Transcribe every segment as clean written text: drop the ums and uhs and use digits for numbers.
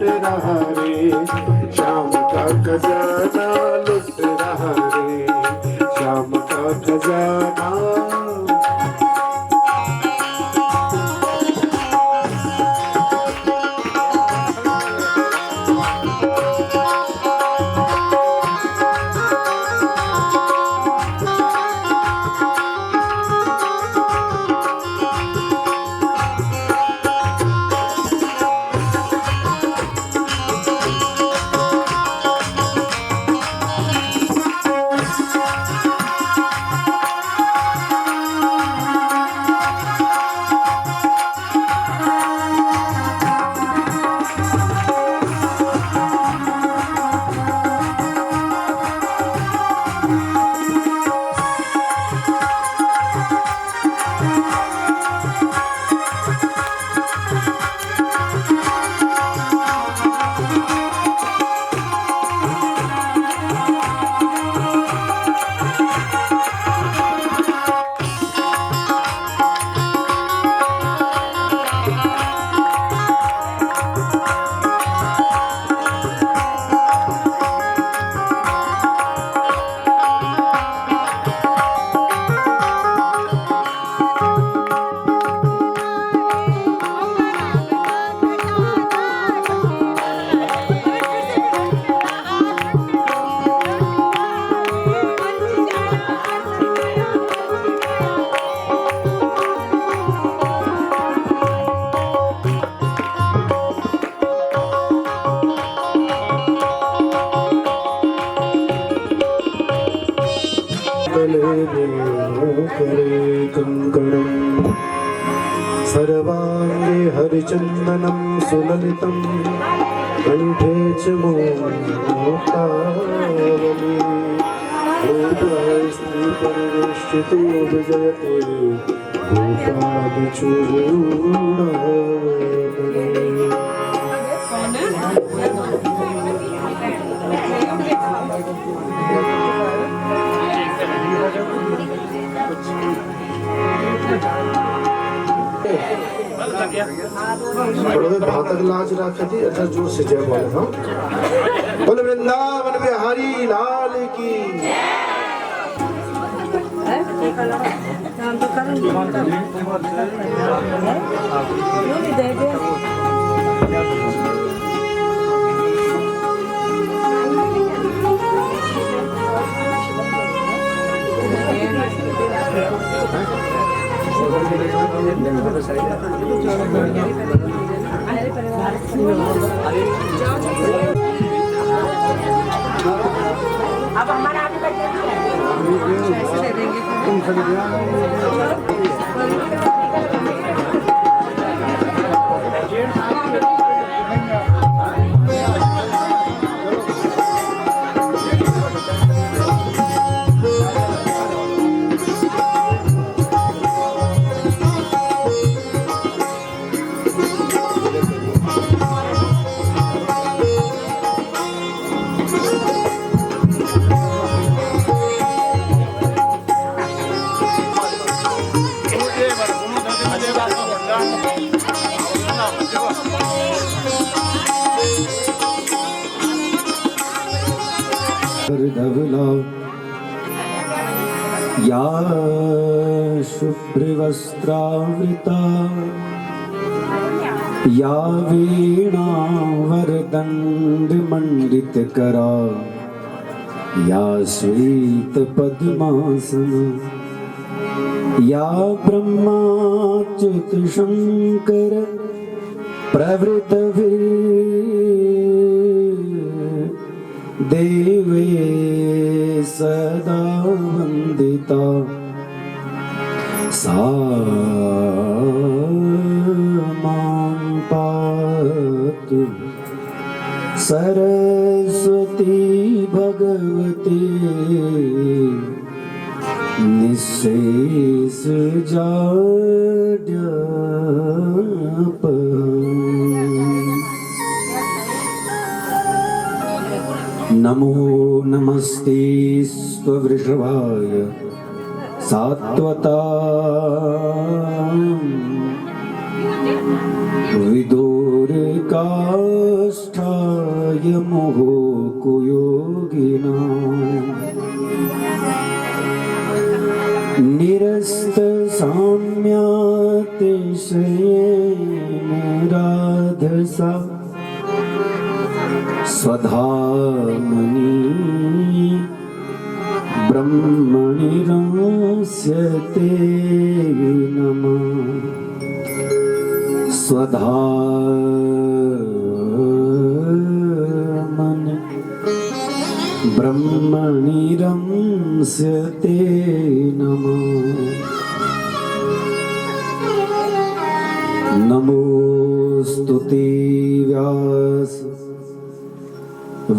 रहा रे शाम का खजाना लुट रहा रे शाम का खजाना। सर्वांगे हरिचंदनं सुललितं कंठे च मोक्तावली गोपास्त्री परिवेष्टितो विजयते गोपादिचूडामणि। भातक लाज रखा थी अच्छा जोर से जय बोले हाँ बोले वृंदावन बिहारी लाल की। अब हमारा धवला या शुभ्रवस्त्रावृता या वीणावरदण्डमण्डितकरा या श्वेतपद्मासना या ब्रह्माच्युत शंकर प्रवृत्तवे देवे सदा वंदिता सा मां पातु सरस्वती भगवती निःशेष जाड्यापः। नमो नमस्ते स्ववृषभाय सात्वता विदो गुरुकाष्ठाय मोहकुयोगिनाम् निरस्तसाम्यातिशयेन राधसा स्वधामनि ब्रह्मणि रंस्यते नमः स्वधामनि ब्रह्मणि रंस्यते नमः नमोस्तुते व्यास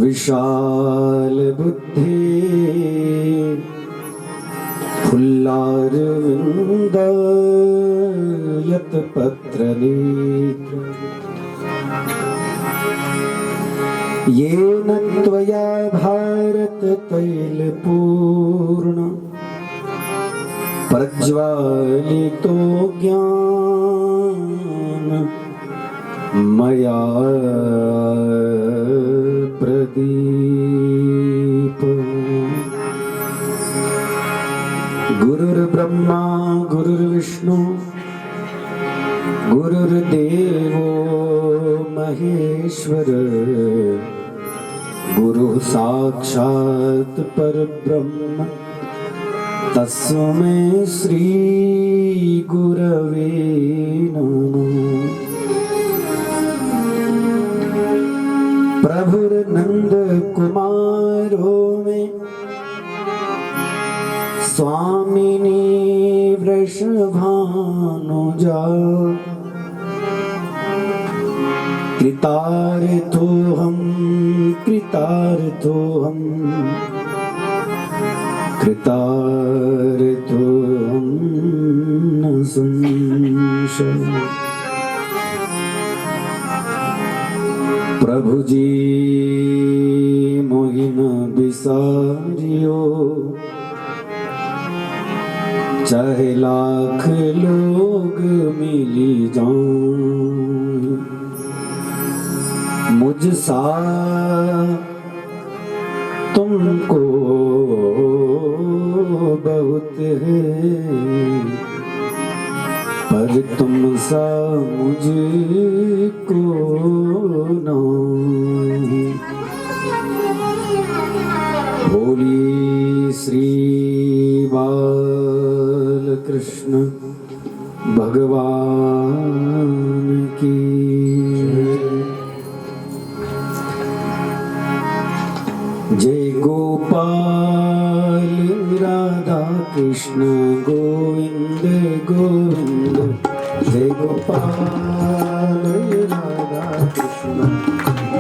विशाल बुद्धि फुल्लारविंद यत पत्र नेत्र येन त्वया भारत तैलपूर्ण प्रज्वालितो ज्ञान मया प्रदीप गुरुर्ब्रह्मा गुरुर्विष्णु गुरुर्देवो महेश्वर गुरुः साक्षात् परब्रह्म तस्मै श्री गुरवे नमः प्रभुर नंद कुमारो में स्वामिनी वृषभानुजा कृतार्थोऽहं न संशय प्रभु जी मोहिन बिसारियो चाहे लाख लोग मिली जाऊं मुझ सा तुमको बहुत है पर तुम सा मुझको नहीं। बोली श्री बालकृष्ण भगवान की। जय गोपाल राधा कृष्ण गोविंद गोविंद। जय गोपाल राधा कृष्ण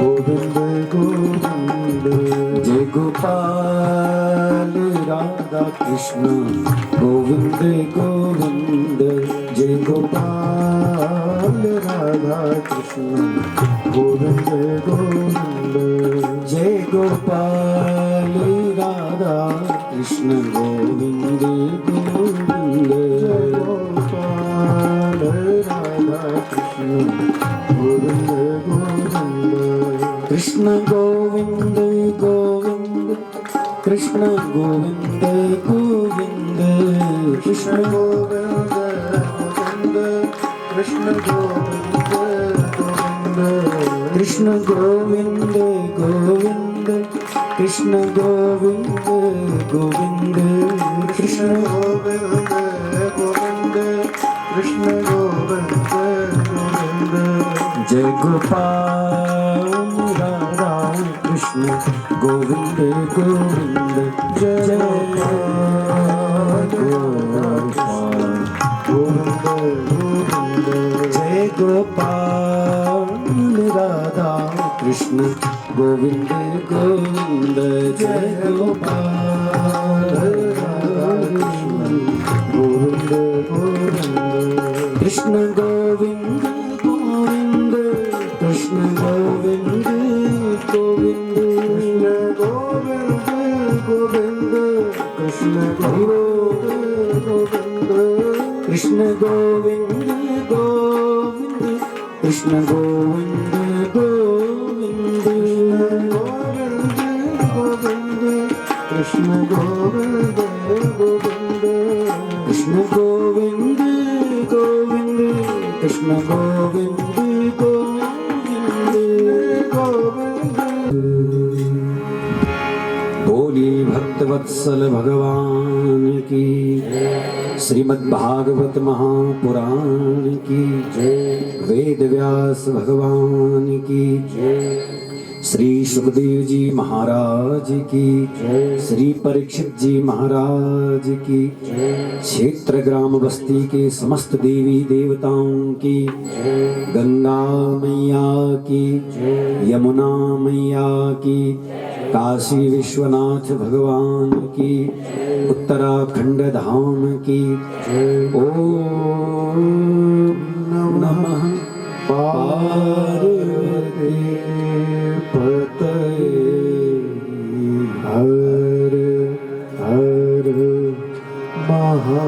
गोविंद गोविंद। जय गोपाल राधा कृष्ण गोविंद गोविंद। जय गोपाल राधा कृष्ण गोविंद गोविंद। जय गोपाल राधा कृष्ण गोविंद गोविंद। जय गोपाल राधा कृष्ण गोविंद गोविंद। कृष्ण गोविंद गोविंद कृष्ण गोविंद गोविंद। कृष्ण गोविंद गोविंद कृष्ण गोविंद गोविंद। कृष्ण गोविंद गोविंद कृष्ण गोविंद गोविंद। कृष्ण गोविंद गोविंद कृष्ण गोविंद गोविंद। जय गोपाल राधा कृष्ण गोविंद गोविंद। जय गोपाल गोविंद गोविंद। जय गोपाल राधा कृष्ण गोविंद गोविंद। जय गोपाल राधा कृष्ण गोविंद गोविंद। कृष्ण गोविंद गोविंद कृष्ण गोविंद गोविंद। कृष्ण गोविंद गोविंद कृष्ण गोविंद गोविंद। कृष्ण गोविंद कृष्ण गोविंद गोविंद कृष्ण गोविंद गोविंद कृष्ण गोविंद गोविंद गोविंद। बोली भक्तवत्सल भगवान की, श्रीमद् भागवत महापुराण की, वेद व्यास भगवान की, श्री सुखदेव जी महाराज की, श्री परीक्षित जी महाराज की, क्षेत्र ग्राम बस्ती के समस्त देवी देवताओं की, गंगा मैया की, यमुना मैया की, काशी विश्वनाथ भगवान की, उत्तराखंड धाम की। ओम नमः पार्वती पतये हर हर महादेव।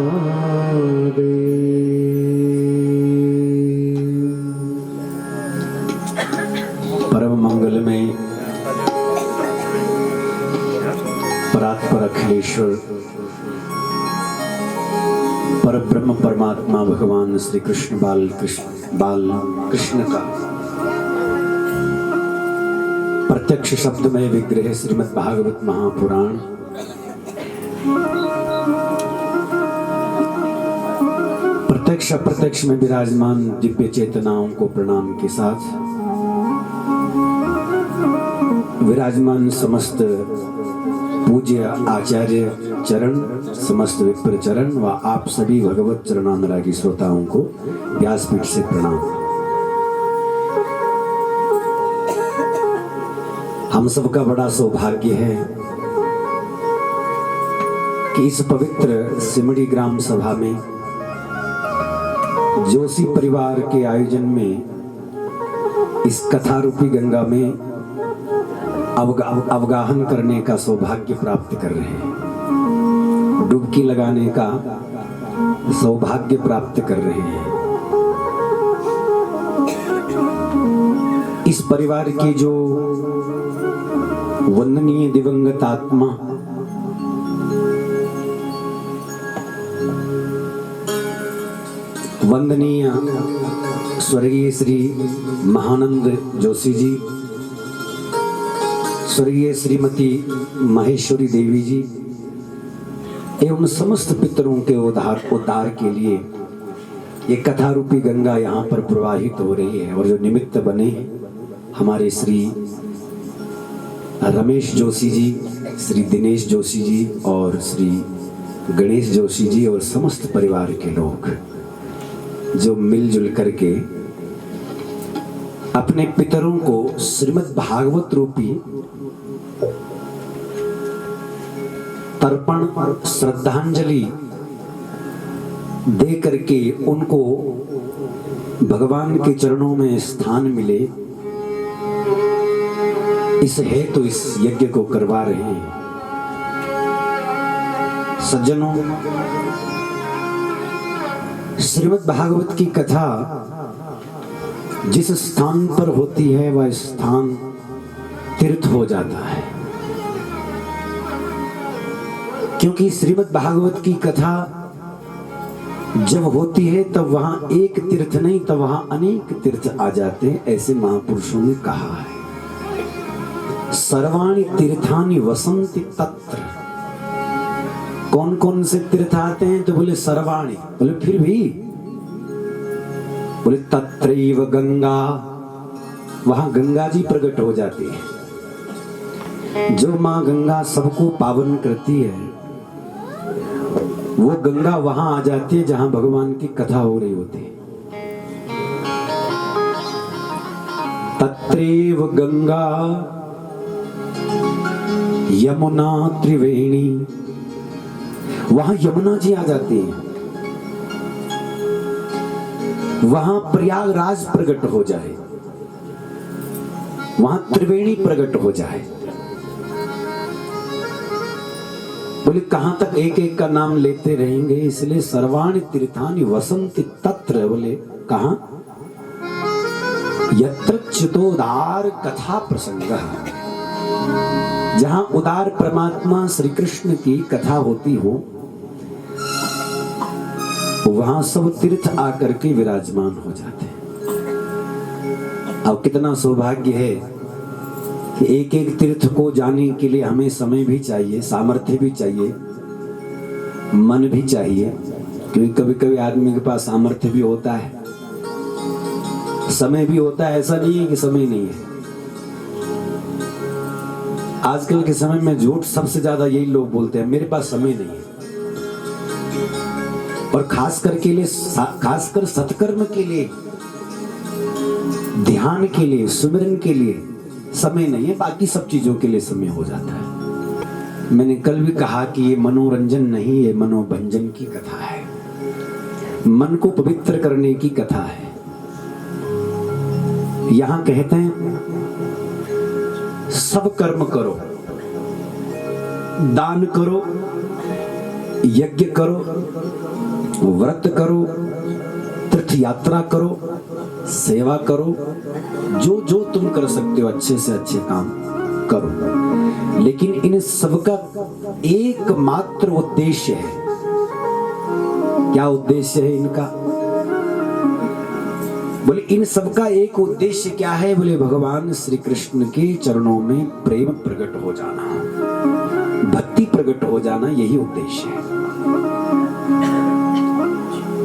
परम मंगल में परात्पर अखिलेश्वर परब्रह्म परमात्मा भगवान श्री कृष्ण बाल कृष्ण का प्रत्यक्ष शब्दमय विग्रह श्रीमद् भागवत महापुराण प्रत्यक्ष अप्रत्यक्ष में विराजमान दिव्य चेतनाओं को प्रणाम के साथ विराजमान समस्त पूज्य आचार्य चरण, समस्त विप्र चरण व आप सभी भगवत चरणानुरागी श्रोताओं को व्यासपीठ से प्रणाम। हम सबका बड़ा सौभाग्य है कि इस पवित्र सिमड़ी ग्राम सभा में जोशी परिवार के आयोजन में इस कथा रूपी गंगा में अवगाहन करने का सौभाग्य प्राप्त कर रहे हैं, डुबकी लगाने का सौभाग्य प्राप्त कर रहे हैं। इस परिवार की जो वंदनीय दिवंगत आत्मा वंदनीय स्वर्गीय श्री महानंद जोशी जी, स्वर्गीय श्रीमती महेश्वरी देवी जी एवं समस्त पितरों के उद्धार के लिए ये कथा रूपी गंगा यहाँ पर प्रवाहित हो रही है। और जो निमित्त बने हमारे श्री रमेश जोशी जी, श्री दिनेश जोशी जी और श्री गणेश जोशी जी और समस्त परिवार के लोग जो मिलजुल करके अपने पितरों को श्रीमद् भागवत रूपी तर्पण श्रद्धांजलि दे करके उनको भगवान के चरणों में स्थान मिले, इस हेतु तो इस यज्ञ को करवा रहे हैं। सज्जनों, श्रीमद् भागवत की कथा जिस स्थान पर होती है वह स्थान तीर्थ हो जाता है, क्योंकि श्रीमद् भागवत की कथा जब होती है तब वहां एक तीर्थ नहीं तब वहां अनेक तीर्थ आ जाते हैं, ऐसे महापुरुषों ने कहा है। सर्वाणि तीर्थानि वसंति तत्र। कौन कौन से तीर्थ आते हैं? तो बोले सर्वाणि, बोले फिर भी, बोले तत्रैव गंगा, वहां गंगा जी प्रकट हो जाती है। जो मां गंगा सबको पावन करती है वो गंगा वहां आ जाती है जहां भगवान की कथा हो रही होती है। तत्रैव गंगा यमुना त्रिवेणी, वहां यमुना जी आ जाती है, वहां प्रयागराज प्रकट हो जाए, वहां त्रिवेणी प्रकट हो जाए। बोले कहां तक एक एक का नाम लेते रहेंगे, इसलिए सर्वाणि तीर्थानि वसंति तत्र। बोले कहां? यत्र चितोदार कथा प्रसंगः। जहां उदार परमात्मा श्री कृष्ण की कथा होती हो, वहां सब तीर्थ आकर के विराजमान हो जाते हैं। अब कितना सौभाग्य है कि एक एक तीर्थ को जाने के लिए हमें समय भी चाहिए, सामर्थ्य भी चाहिए, मन भी चाहिए, क्योंकि कभी कभी आदमी के पास सामर्थ्य भी होता है, समय भी होता है। ऐसा नहीं है कि समय नहीं है। आजकल के समय में झूठ सबसे ज्यादा यही लोग बोलते हैं, मेरे पास समय नहीं है। और खासकर सत्कर्म के लिए, ध्यान के लिए, सुमिरन के लिए समय नहीं है, बाकी सब चीजों के लिए समय हो जाता है। मैंने कल भी कहा कि ये मनोरंजन नहीं, ये मनोभंजन की कथा है, मन को पवित्र करने की कथा है। यहां कहते हैं सब कर्म करो, दान करो, यज्ञ करो, व्रत करो, तीर्थ यात्रा करो, सेवा करो, जो जो तुम कर सकते हो अच्छे से अच्छे काम करो। लेकिन इन सबका एकमात्र उद्देश्य है। क्या उद्देश्य है इनका? बोले इन सबका एक उद्देश्य क्या है? बोले भगवान श्री कृष्ण के चरणों में प्रेम प्रकट हो जाना, भक्ति प्रकट हो जाना, यही उद्देश्य है।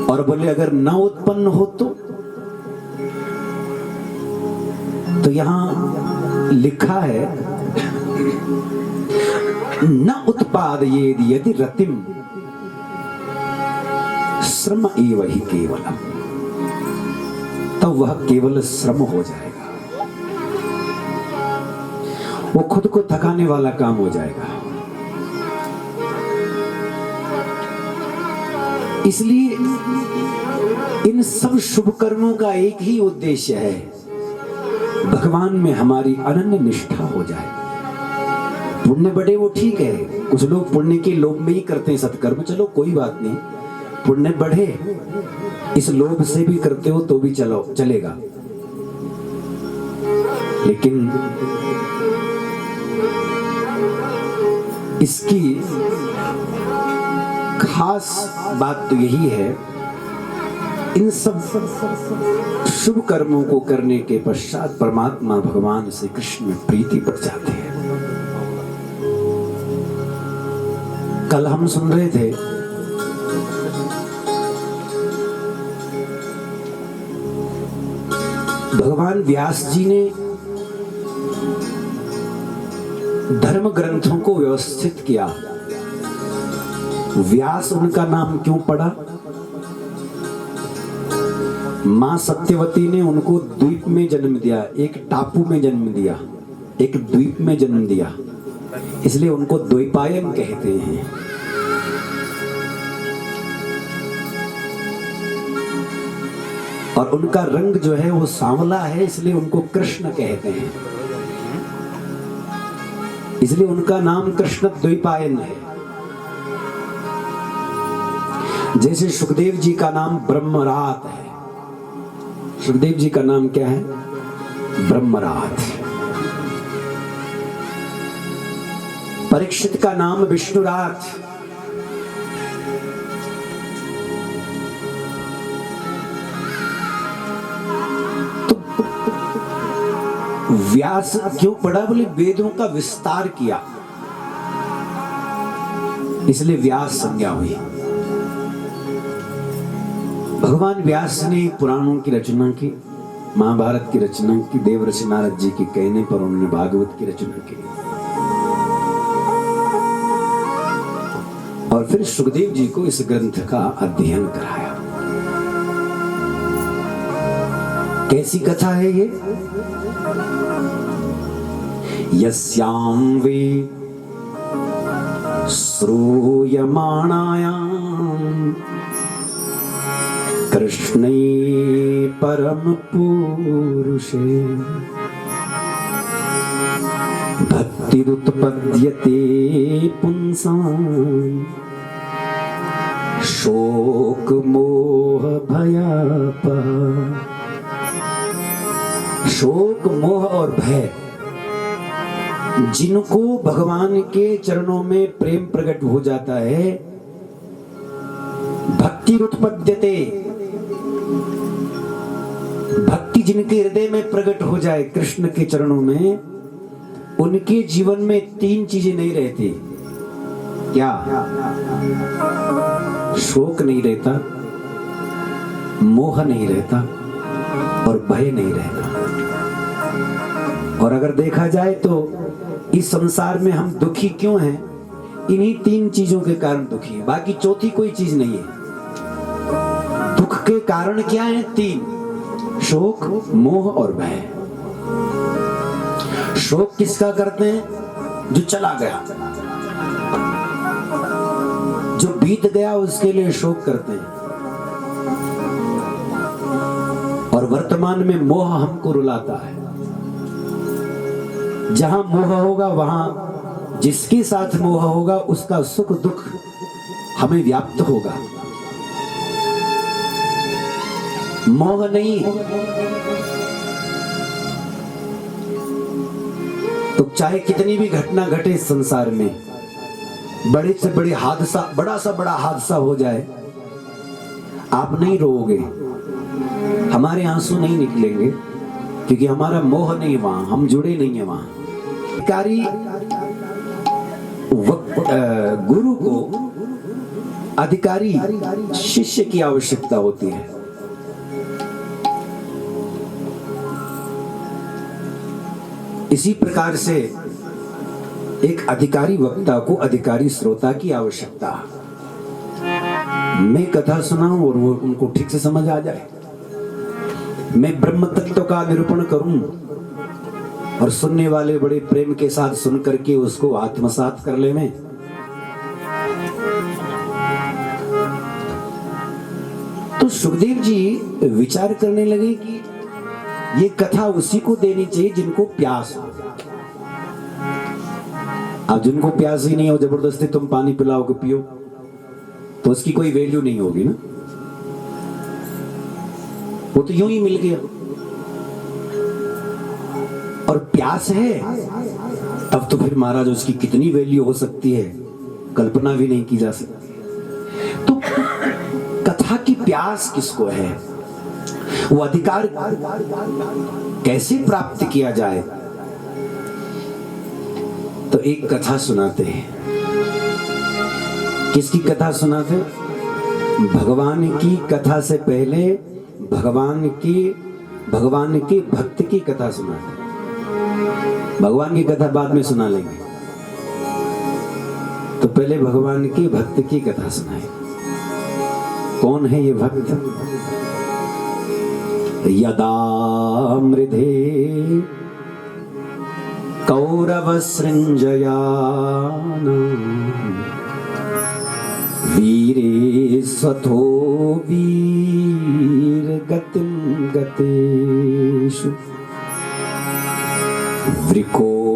और बोले अगर न उत्पन्न हो तो यहां लिखा है न उत्पादयेद यदि रतिम श्रम एव ही केवलम, तब वह केवल श्रम हो जाएगा, वो खुद को थकाने वाला काम हो जाएगा। इसलिए इन सब शुभ कर्मों का एक ही उद्देश्य है, भगवान में हमारी अनन्य निष्ठा हो जाए। पुण्य बढ़े वो ठीक है, कुछ लोग पुण्य के लोभ में ही करते हैं सत्कर्म, चलो कोई बात नहीं, पुण्य बढ़े इस लोभ से भी करते हो तो भी चलेगा। लेकिन इसकी खास बात तो यही है, इन सब शुभ कर्मों को करने के पश्चात परमात्मा भगवान श्री कृष्ण में प्रीति बढ़ जाती है। कल हम सुन रहे थे भगवान व्यास जी ने धर्म ग्रंथों को व्यवस्थित किया। व्यास उनका नाम क्यों पड़ा? मां सत्यवती ने उनको द्वीप में जन्म दिया, एक टापू में जन्म दिया, एक द्वीप में जन्म दिया, इसलिए उनको द्वैपायन कहते हैं। और उनका रंग जो है वो सांवला है, इसलिए उनको कृष्ण कहते हैं, इसलिए उनका नाम कृष्ण द्वैपायन है। जैसे सुखदेव जी का नाम ब्रह्मरात है, सुखदेव जी का नाम क्या है? ब्रह्मरात। परीक्षित का नाम विष्णुरात, तो व्यास क्यों पड़ा? बोले वेदों का विस्तार किया, इसलिए व्यास संज्ञा हुई। भगवान व्यास ने पुराणों की रचना की, महाभारत की रचना की, देवर्षि नारद जी के कहने पर उन्होंने भागवत की रचना की, और फिर सुखदेव जी को इस ग्रंथ का अध्ययन कराया। कैसी कथा है ये? यस्यां वे श्रूयमाणायां कृष्णे परम पुरुषे भक्तिरुत्पद्यते पुंसां शोक मोह भयापः। शोक मोह और भय जिनको भगवान के चरणों में प्रेम प्रकट हो जाता है, भक्ति उत्पद्यते, भक्ति जिनके हृदय में प्रकट हो जाए कृष्ण के चरणों में, उनके जीवन में तीन चीजें नहीं रहती। क्या? शोक नहीं रहता, मोह नहीं रहता और भय नहीं रहता। और अगर देखा जाए तो इस संसार में हम दुखी क्यों हैं? इन्हीं तीन चीजों के कारण दुखी हैं, बाकी चौथी कोई चीज नहीं है। दुख के कारण क्या है? तीन: शोक, मोह और भय। शोक किसका करते हैं? जो चला गया, जो बीत गया उसके लिए शोक करते हैं। और वर्तमान में मोह हमको रुलाता है। जहां मोह होगा वहां जिसके साथ मोह होगा उसका सुख दुख हमें व्याप्त होगा। मोह नहीं तो चाहे कितनी भी घटना घटे इस संसार में, बड़े से बड़े हादसा, बड़ा सा बड़ा हादसा हो जाए, आप नहीं रोओगे, हमारे आंसू नहीं निकलेंगे, क्योंकि हमारा मोह नहीं वहां, हम जुड़े नहीं है वहां। अधिकारी गुरु को अधिकारी शिष्य की आवश्यकता होती है। इसी प्रकार से एक अधिकारी वक्ता को अधिकारी श्रोता की आवश्यकता। मैं कथा सुनाऊं और वो उनको ठीक से समझ आ जाए, मैं ब्रह्म तत्व का निरूपण करूं और सुनने वाले बड़े प्रेम के साथ सुन करके उसको आत्मसात कर ले। में तो सुखदेव जी विचार करने लगे कि ये कथा उसी को देनी चाहिए जिनको प्यास हो। अब जिनको प्यास ही नहीं हो, जबरदस्ती तुम पानी पिलाओगे पियो, तो उसकी कोई वैल्यू नहीं होगी ना, वो तो यूं ही मिल गया। और प्यास है तब तो फिर महाराज उसकी कितनी वैल्यू हो सकती है, कल्पना भी नहीं की जा सकती। तो कथा की प्यास किसको है, वो अधिकार कैसे प्राप्त किया जाए? तो एक कथा सुनाते हैं। किसकी कथा सुनाते? भगवान की कथा से पहले भगवान के भक्त की कथा सुनाते। भगवान की कथा बाद में सुना लेंगे, तो पहले भगवान के भक्त की कथा सुनाए। कौन है ये भक्त? यदा मृधे कौरव सृंजयान वीरे स्वथो वीर गतिम गतेषु वृकोदराविद्ध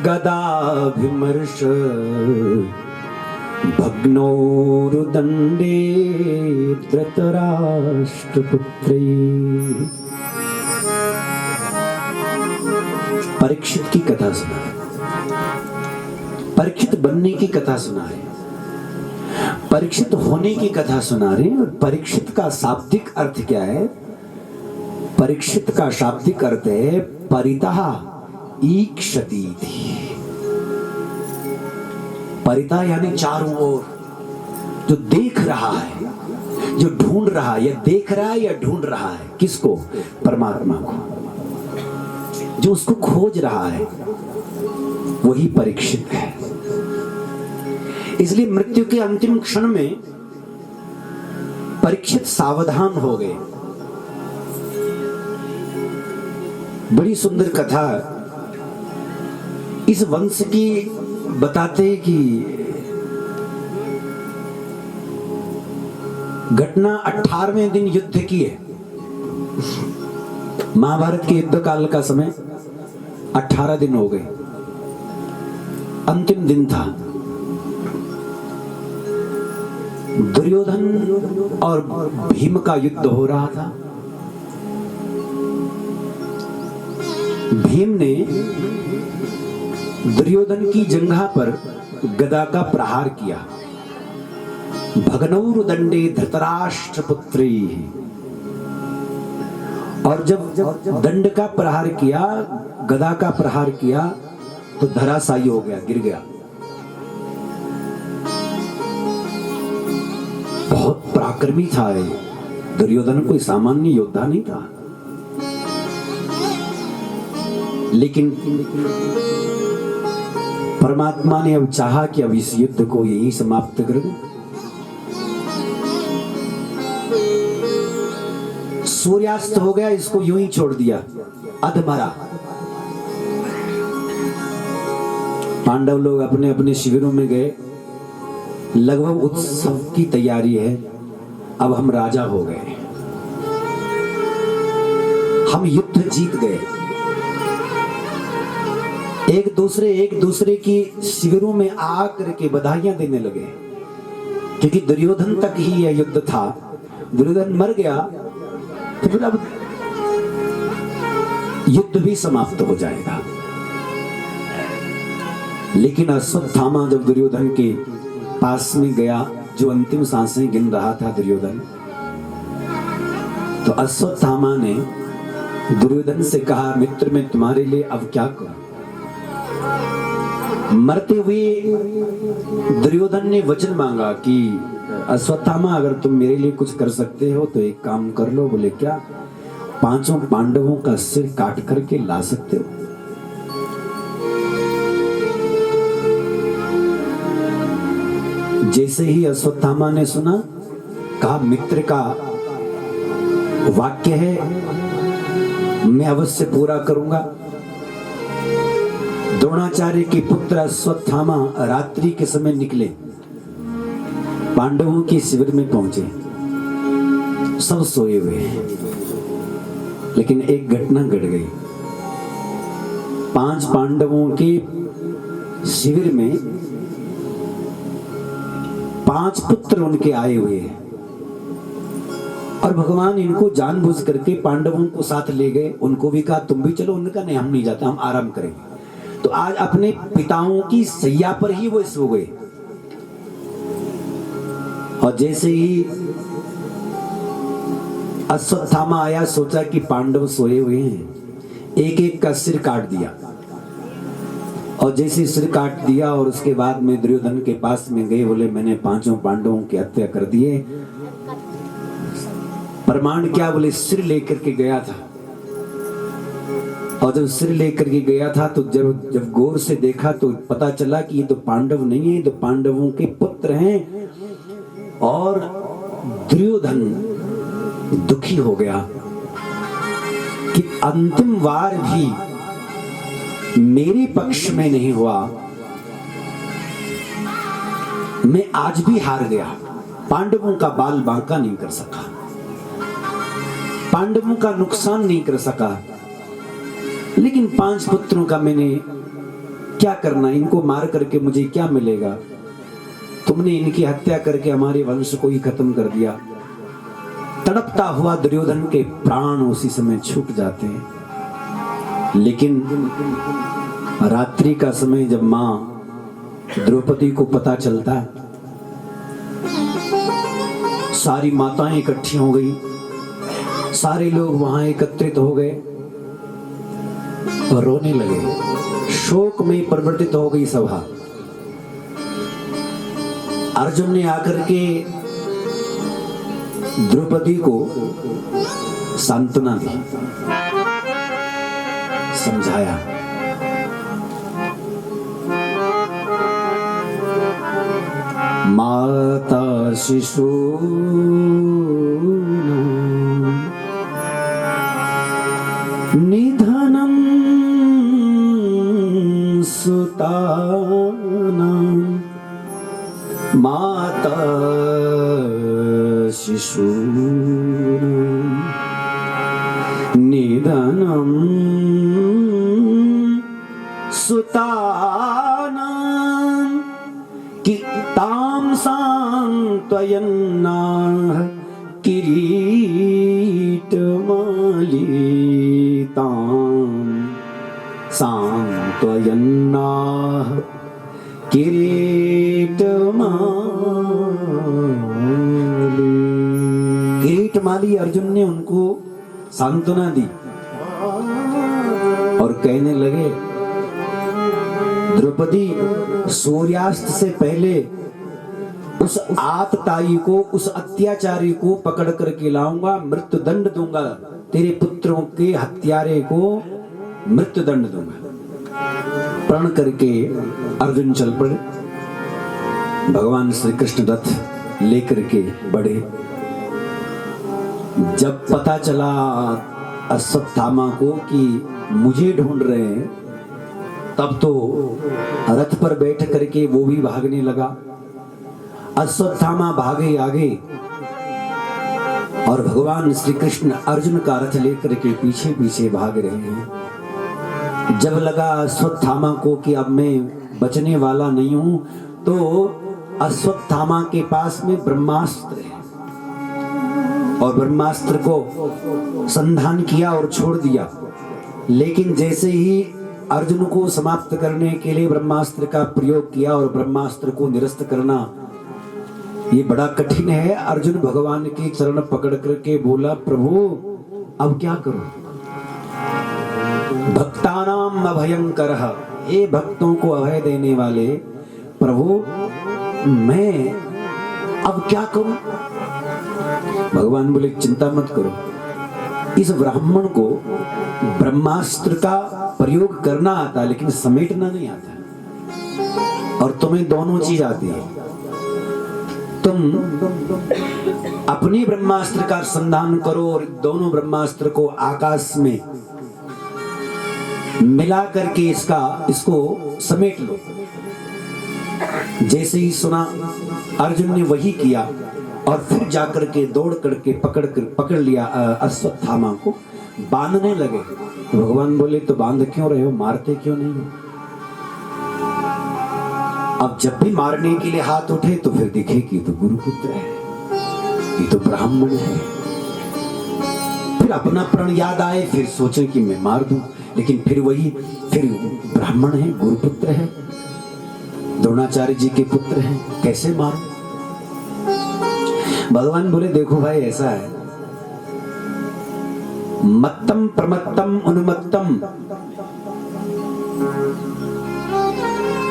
गदाभिमर्श भग्नोरुदंडे धृतराष्ट्रपुत्रै। परीक्षित की कथा सुना है, परीक्षित बनने की कथा सुना है, परीक्षित होने की कथा सुना रहे हैं। और परीक्षित का शाब्दिक अर्थ क्या है? परीक्षित का शाब्दिक अर्थ है परितः ईक्षति। परितः यानी चारों ओर, जो देख रहा है, जो ढूंढ रहा है, या देख रहा है या ढूंढ रहा है। किसको? परमात्मा को। जो उसको खोज रहा है वही परीक्षित है। इसलिए मृत्यु के अंतिम क्षण में परीक्षित सावधान हो गए। बड़ी सुंदर कथा इस वंश की बताते हैं कि घटना 18वें दिन युद्ध की है। महाभारत के युद्ध काल का समय 18 दिन हो गए, अंतिम दिन था। दुर्योधन और भीम का युद्ध हो रहा था। भीम ने दुर्योधन की जंघा पर गदा का प्रहार किया। भगनौर दंडे धृतराष्ट्र पुत्री, और जब दंड का प्रहार किया, गदा का प्रहार किया, तो धराशायी हो गया, गिर गया। बहुत पराक्रमी था ये दुर्योधन, कोई सामान्य योद्धा नहीं था। लेकिन परमात्मा ने अब चाहा कि अब इस युद्ध को यहीं समाप्त कर दो। सूर्यास्त हो गया, इसको यूं ही छोड़ दिया, अधमरा। पांडव लोग अपने अपने शिविरों में गए। लगभग उत्सव की तैयारी है, अब हम राजा हो गए, हम युद्ध जीत गए। एक दूसरे की शिविरों में आकर के बधाइयां देने लगे, क्योंकि दुर्योधन तक ही यह युद्ध था। दुर्योधन मर गया तो फिर अब युद्ध भी समाप्त हो जाएगा। लेकिन अश्वत्थामा जब दुर्योधन के पास में गया, जो अंतिम सांसें गिन रहा था दुर्योधन, तो अश्वत्थामा ने दुर्योधन से कहा, मित्र मैं तुम्हारे लिए अब क्या करूं? मरते हुए दुर्योधन ने वचन मांगा कि अश्वत्थामा अगर तुम मेरे लिए कुछ कर सकते हो तो एक काम कर लो। बोले क्या? 5 पांडवों का सिर काट करके ला सकते हो? जैसे ही अश्वत्थामा ने सुना, कहा मित्र का वाक्य है, मैं अवश्य पूरा करूंगा। द्रोणाचार्य के पुत्र अश्वत्थामा रात्रि के समय निकले, पांडवों के शिविर में पहुंचे। सब सोए हुए हैं, लेकिन एक घटना घट गई। 5 पांडवों के शिविर में 5 पुत्र उनके आए हुए हैं, और भगवान इनको जानबूझ करके पांडवों को साथ ले गए। उनको भी कहा तुम भी चलो, उनका नहीं हम नहीं जाते, हम आराम करेंगे। तो आज अपने पिताओं की सैया पर ही वो सो गए। और जैसे ही अश्वत्थामा आया, सोचा कि पांडव सोए हुए हैं, एक एक का सिर काट दिया। और जैसे सिर काट दिया और उसके बाद में दुर्योधन के पास में गए, बोले मैंने 5 पांडवों की हत्या कर दिए। प्रमाण क्या? बोले सिर लेकर के गया था। और जब सिर लेकर के गया था तो जब गौर से देखा तो पता चला कि ये तो पांडव नहीं है, तो पांडवों के पुत्र हैं। और दुर्योधन दुखी हो गया कि अंतिम वार भी मेरे पक्ष में नहीं हुआ, मैं आज भी हार गया। पांडवों का बाल बांका नहीं कर सका, पांडवों का नुकसान नहीं कर सका, लेकिन 5 पुत्रों का मैंने क्या करना? इनको मार करके मुझे क्या मिलेगा? तुमने इनकी हत्या करके हमारे वंश को ही खत्म कर दिया। तड़पता हुआ दुर्योधन के प्राण उसी समय छूट जाते हैं। लेकिन रात्रि का समय जब मां द्रौपदी को पता चलता है, सारी माताएं इकट्ठी हो गई, सारे लोग वहां एकत्रित हो गए और रोने लगे। शोक में परिवर्तित हो गई सभा। अर्जुन ने आकर के द्रौपदी को सांत्वना दी, समझाया। माता शिशु निधनम सुतानां, माता शिशूनां निधनम सुतानां कि तां सांत्वयन्नाः किरीटमालितां सांत्वयन्ना किरीटमाली अर्जुन ने उनको सांत्वना दी और कहने लगे, द्रौपदी, सूर्यास्त से पहले उस आतताई को, उस अत्याचारी को पकड़ करके लाऊंगा, मृत्यु दंड दूंगा, तेरे पुत्रों के हत्यारे को मृत्यु दंड दूंगा। प्रण करके अर्जुन चल पड़े। भगवान श्री कृष्ण रथ लेकर के बढ़े। जब पता चला अश्वत्थामा को कि मुझे ढूंढ रहे हैं, तब तो रथ पर बैठ करके वो भी भागने लगा। अश्वत्थामा भागे आगे और भगवान श्री कृष्ण अर्जुन का रथ लेकर के पीछे पीछे भाग रहे हैं। जब लगा अश्वत्थामा को कि अब मैं बचने वाला नहीं हूं, तो अश्वत्थामा के पास में ब्रह्मास्त्र है और ब्रह्मास्त्र को संधान किया और छोड़ दिया। लेकिन जैसे ही अर्जुन को समाप्त करने के लिए ब्रह्मास्त्र का प्रयोग किया और ब्रह्मास्त्र को निरस्त करना ये बड़ा कठिन है। अर्जुन भगवान के चरण पकड़ करके बोला, प्रभु अब क्या करूं? भक्तानाम अभयंकरः, ये भक्तों को अभय देने वाले प्रभु मैं अब क्या करूं? भगवान बोले, चिंता मत करो, इस ब्राह्मण को ब्रह्मास्त्र का प्रयोग करना आता लेकिन समेटना नहीं आता, और तुम्हें दोनों चीज आती है। तुम अपनी ब्रह्मास्त्र का संधान करो और दोनों ब्रह्मास्त्र को आकाश में मिला करके इसको समेट लो। जैसे ही सुना अर्जुन ने वही किया और फिर जाकर के दौड़ करके पकड़ लिया अश्वत्थामा को, बांधने लगे। भगवान बोले, तो बांध क्यों रहे हो, मारते क्यों नहीं हो? अब जब भी मारने के लिए हाथ उठे तो फिर दिखे कि तो गुरुपुत्र है, ये तो ब्राह्मण है। फिर अपना प्रण याद आए, फिर सोचे कि मैं मार दूं, लेकिन फिर ब्राह्मण है, गुरुपुत्र है, द्रोणाचार्य जी के पुत्र हैं, कैसे मारूं? भगवान बोले, देखो भाई ऐसा है, मत्तम प्रमत्तम उन्मत्तम,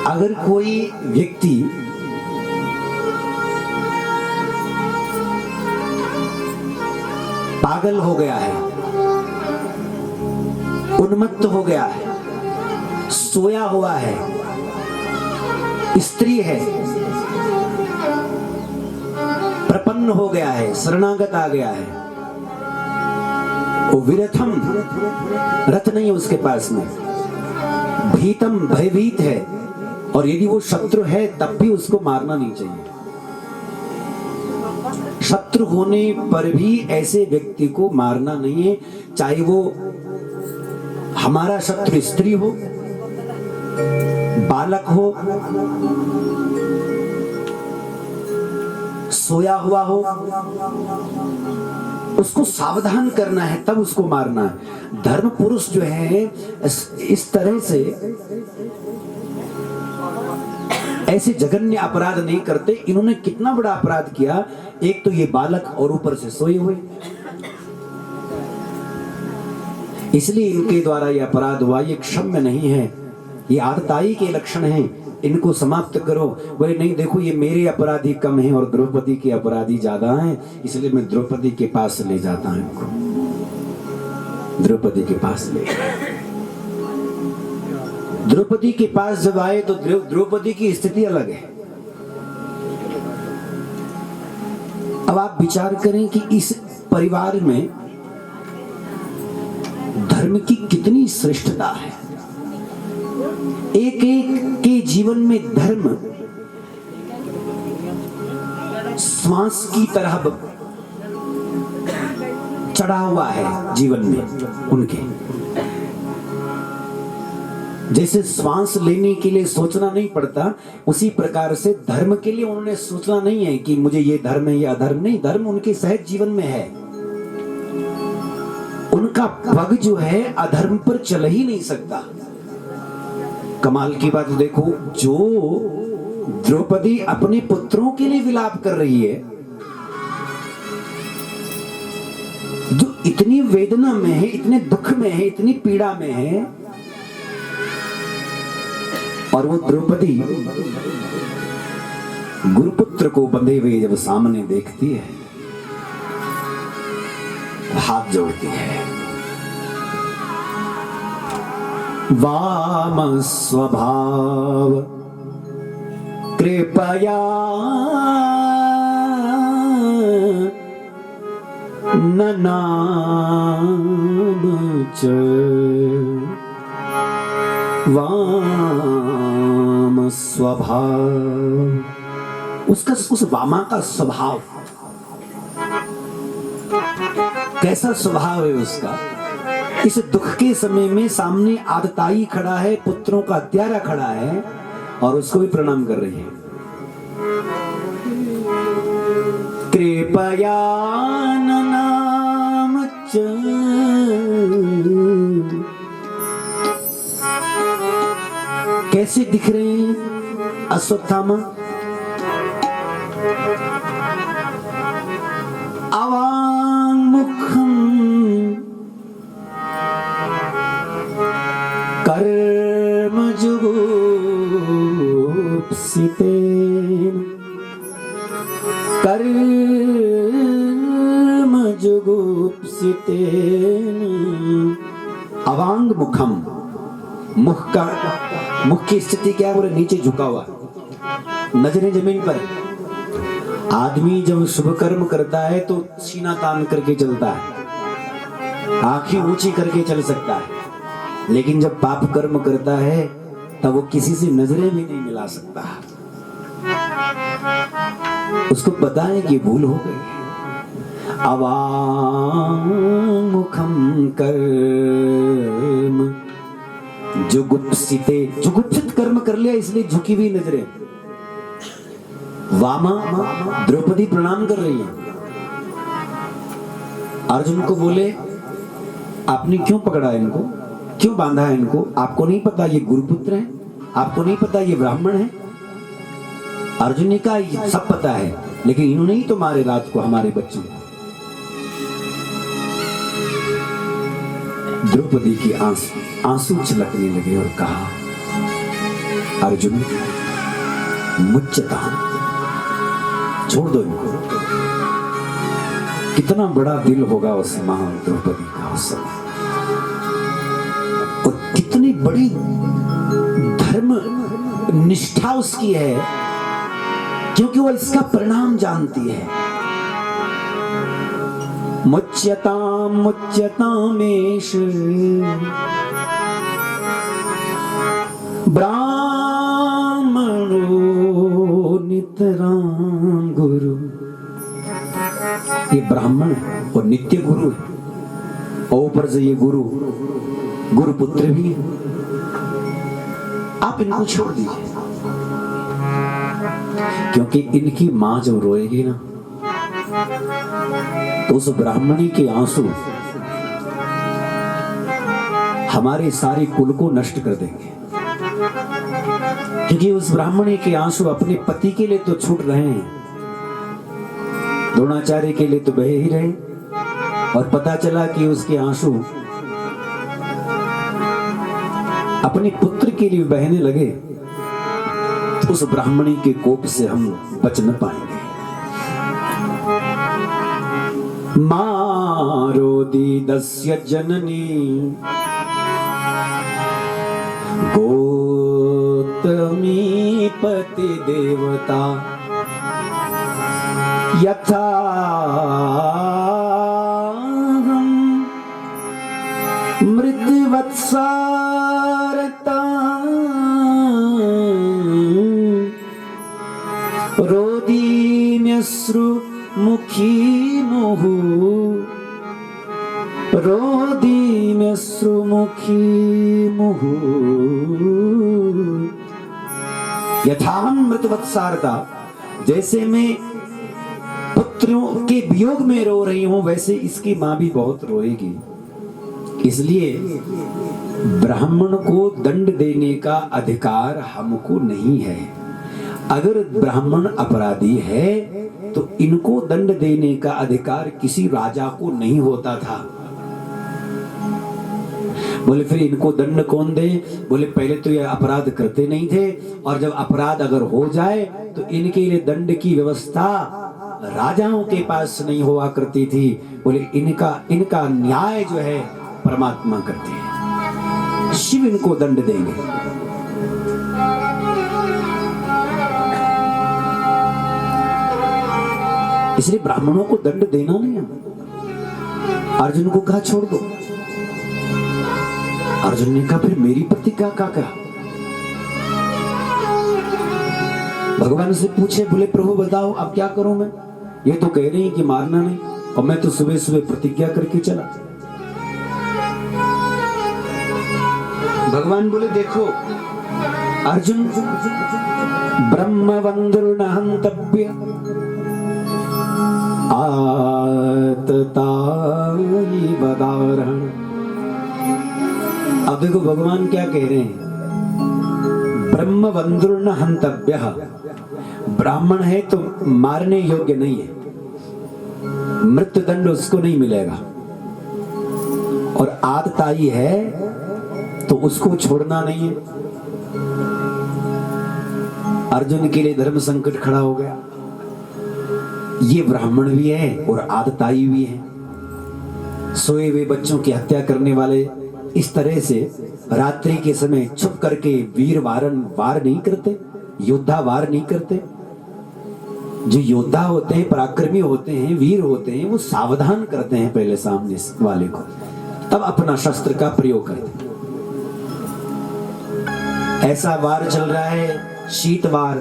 अगर कोई व्यक्ति पागल हो गया है, उन्मत्त हो गया है, सोया हुआ है, स्त्री है, प्रपन्न हो गया है, शरणागत आ गया है, वो विरथम, रथ नहीं है उसके पास में, भीतम, भयभीत है, और यदि वो शत्रु है तब भी उसको मारना नहीं चाहिए। शत्रु होने पर भी ऐसे व्यक्ति को मारना नहीं है, चाहे वो हमारा शत्रु स्त्री हो, बालक हो, सोया हुआ हो, उसको सावधान करना है, तब उसको मारना है। धर्म पुरुष जो है इस तरह से ऐसे जघन्य अपराध नहीं करते। इन्होंने कितना बड़ा अपराध किया, एक तो ये बालक और ऊपर से सोए हुए, इसलिए इनके द्वारा ये अपराध हुआ। ये क्षम्य नहीं है, ये आतताई के लक्षण हैं, इनको समाप्त करो। वही नहीं, देखो ये मेरे अपराधी कम हैं और द्रौपदी के अपराधी ज्यादा हैं, इसलिए मैं द्रौपदी के पास ले जाता हूं इनको। द्रौपदी के पास ले, द्रौपदी के पास जब आए तो द्रौपदी की स्थिति अलग है। अब आप विचार करें कि इस परिवार में धर्म की कितनी श्रेष्ठता है। एक एक के जीवन में धर्म श्वास की तरह चढ़ा हुआ है जीवन में उनके। जैसे श्वास लेने के लिए सोचना नहीं पड़ता, उसी प्रकार से धर्म के लिए उन्होंने सोचना नहीं है कि मुझे ये धर्म है या अधर्म नहीं। धर्म उनके सहज जीवन में है। उनका पग जो है अधर्म पर चल ही नहीं सकता। कमाल की बात देखो, जो द्रौपदी अपने पुत्रों के लिए विलाप कर रही है, जो इतनी वेदना में है, इतने दुख में है, इतनी पीड़ा में है, और वो द्रौपदी गुरुपुत्र को बंधे हुए जब सामने देखती है, हाथ जोड़ती है। वाम स्वभाव कृपया ननाम च, वाम स्वभाव, उसका उस वामा का स्वभाव कैसा स्वभाव है उसका। इस दुख के समय में सामने आदताई खड़ा है, पुत्रों का हत्यारा खड़ा है, और उसको भी प्रणाम कर रही है। कृपया ननाम च, कैसे दिख रहे हैं अश्वत्थामा? अवाङ्मुखं कर्मजुगुप्सितेन, कर्मजुगुप्सितेन। अवाङ्मुखम, मुख की स्थिति क्या है? बोले नीचे झुका हुआ, नजरें जमीन पर। आदमी जब शुभ कर्म करता है तो सीना तान करके चलता है, आंखें ऊंची करके चल सकता है, लेकिन जब पाप कर्म करता है तब वो किसी से नजरें भी नहीं मिला सकता। उसको पता है कि भूल हो गई। अवामुखम कर्म जुगुप्सिते, जुगुप्सित कर्म कर लिया इसलिए झुकी हुई नजरें। वामा, द्रौपदी प्रणाम कर रही है। अर्जुन को बोले आपने क्यों पकड़ा इनको, क्यों बांधा है इनको? आपको नहीं पता ये गुरुपुत्र हैं? आपको नहीं पता ये ब्राह्मण हैं? अर्जुन ने कहा ये सब पता है, लेकिन इन्होंने ही तो मारे रात को हमारे बच्चों को। द्रौपदी की आंसू छलकने लगे और कहा अर्जुन मुच्यता, छोड़ दो इनको। कितना बड़ा दिल होगा उस महान द्रौपदी का उस समय, और कितनी बड़ी धर्म निष्ठा उसकी है, क्योंकि वो इसका परिणाम जानती है। मुच्यताम मुच्यतामेष ब्राह्मणो नितराम गुरु। ये ब्राह्मण है और नित्य गुरु है, और ऊपर से ये गुरु पुत्र भी है। आप इनको छोड़ दीजिए, क्योंकि इनकी मां जब रोएगी ना तो उस ब्राह्मणी के आंसू हमारे सारे कुल को नष्ट कर देंगे। क्योंकि उस ब्राह्मणी के आंसू अपने पति के लिए तो छूट रहे हैं, द्रोणाचार्य के लिए तो बहे ही रहे, और पता चला कि उसके आंसू अपने पुत्र के लिए बहने लगे, तो उस ब्राह्मणी के कोप से हम बच न पाएंगे। मारोदी दस्य जननी गौतमी पति देवता यथा मृदवत्सारता रोदीम्यश्रु मुखी मुहु, रोदीम्यश्रु मुखी मुहु। यथाहं मृतवत्सारता, जैसे मैं पुत्रों के वियोग में रो रही हूं, वैसे इसकी मां भी बहुत रोएगी। इसलिए ब्राह्मण को दंड देने का अधिकार हमको नहीं है। अगर ब्राह्मण अपराधी है तो इनको दंड देने का अधिकार किसी राजा को नहीं होता था। बोले फिर इनको दंड कौन दे? बोले पहले तो ये अपराध करते नहीं थे, और जब अपराध अगर हो जाए तो इनके लिए दंड की व्यवस्था राजाओं के पास नहीं हुआ करती थी। बोले इनका न्याय जो है परमात्मा करते हैं, शिव इनको दंड देंगे। इसलिए ब्राह्मणों को दंड देना नहीं है। अर्जुन को कहा छोड़ दो। अर्जुन ने कहा फिर मेरी प्रतिज्ञा क्या कहा? भगवान से पूछे, बोले प्रभु बताओ अब क्या करूं मैं? ये तो कह रही है कि मारना नहीं, और मैं तो सुबह सुबह प्रतिज्ञा करके चला। भगवान बोले देखो अर्जुन, ब्रह्मवंदुर्न हन्तव्य आततायि वदारहण। अब देखो भगवान क्या कह रहे हैं, ब्रह्मवंदुर्न हन्तव्यः, ब्राह्मण है तो मारने योग्य नहीं है, मृत्यु दंड उसको नहीं मिलेगा, और आततायी है तो उसको छोड़ना नहीं है। अर्जुन के लिए धर्म संकट खड़ा हो गया। ये ब्राह्मण भी है और आततायी भी है, सोए हुए बच्चों की हत्या करने वाले। इस तरह से रात्रि के समय छुप करके वीर वार नहीं करते, योद्धा वार नहीं करते। जो योद्धा होते हैं, पराक्रमी होते हैं, वीर होते हैं, वो सावधान करते हैं पहले सामने वाले को, तब अपना शस्त्र का प्रयोग करते हैं। ऐसा वार चल रहा है, शीत वार,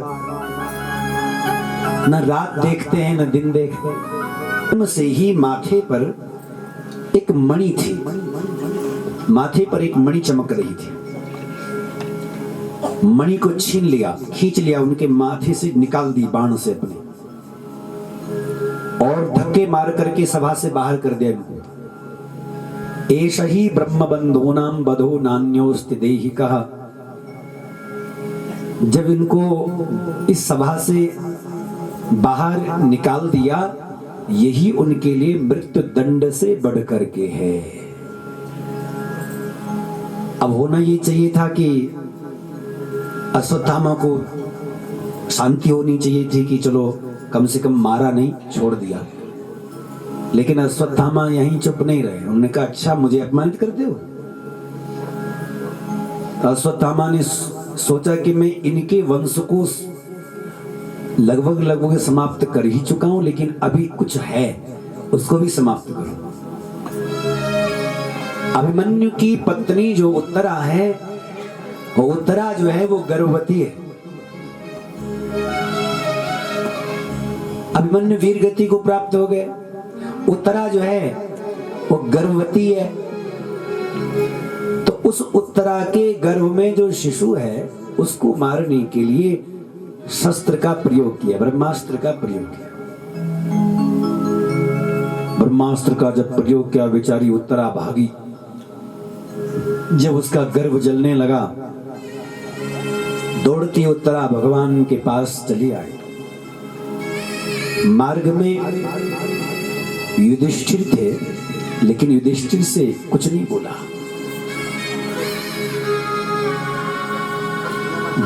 न रात देखते हैं न दिन देखते हैं। उनसे ही माथे पर एक मणि थी, माथे पर एक मणि चमक रही थी। मणि को छीन लिया, खींच लिया, उनके माथे से निकाल दी बाण से अपने, और धक्के मार करके सभा से बाहर कर दिया इनको। एष ही ब्रह्म बंधूनाम बधो नान्योस्ति देहिकः। जब इनको इस सभा से बाहर निकाल दिया, यही उनके लिए मृत्यु दंड से बढ़ करके है। अब होना ये चाहिए था कि अश्वत्थामा को शांति होनी चाहिए थी कि चलो कम से कम मारा नहीं, छोड़ दिया। लेकिन अश्वत्थामा यहीं चुप नहीं रहे। उन्होंने कहा अच्छा मुझे अपमानित करते हो? अश्वत्थामा ने सोचा कि मैं इनके वंश को लगभग समाप्त कर ही चुका हूं, लेकिन अभी कुछ है उसको भी समाप्त करूं। अभिमन्यु की पत्नी जो उत्तरा है, वो उत्तरा जो है वो गर्भवती है। अभिमन्यु वीर गति को प्राप्त हो गए, उत्तरा जो है वो गर्भवती है। तो उस उत्तरा के गर्भ में जो शिशु है उसको मारने के लिए शस्त्र का प्रयोग किया, ब्रह्मास्त्र का प्रयोग किया। ब्रह्मास्त्र का जब प्रयोग किया, बेचारी उत्तरा भागी। जब उसका गर्भ जलने लगा, दौड़ती उत्तरा भगवान के पास चली आई। मार्ग में युधिष्ठिर थे, लेकिन युधिष्ठिर से कुछ नहीं बोला।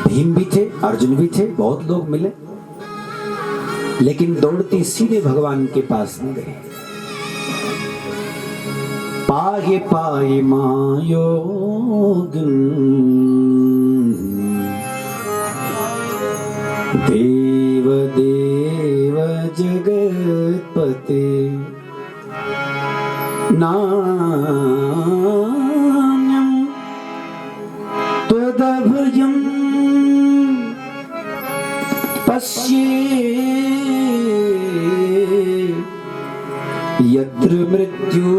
भीम भी थे, अर्जुन भी थे, बहुत लोग मिले, लेकिन दौड़ती सीधे भगवान के पास में गए। पाहि पाहि मायोगिन देव देव जगत्पते नान्यं त्वदभयं पश्ये यत्र मृत्यु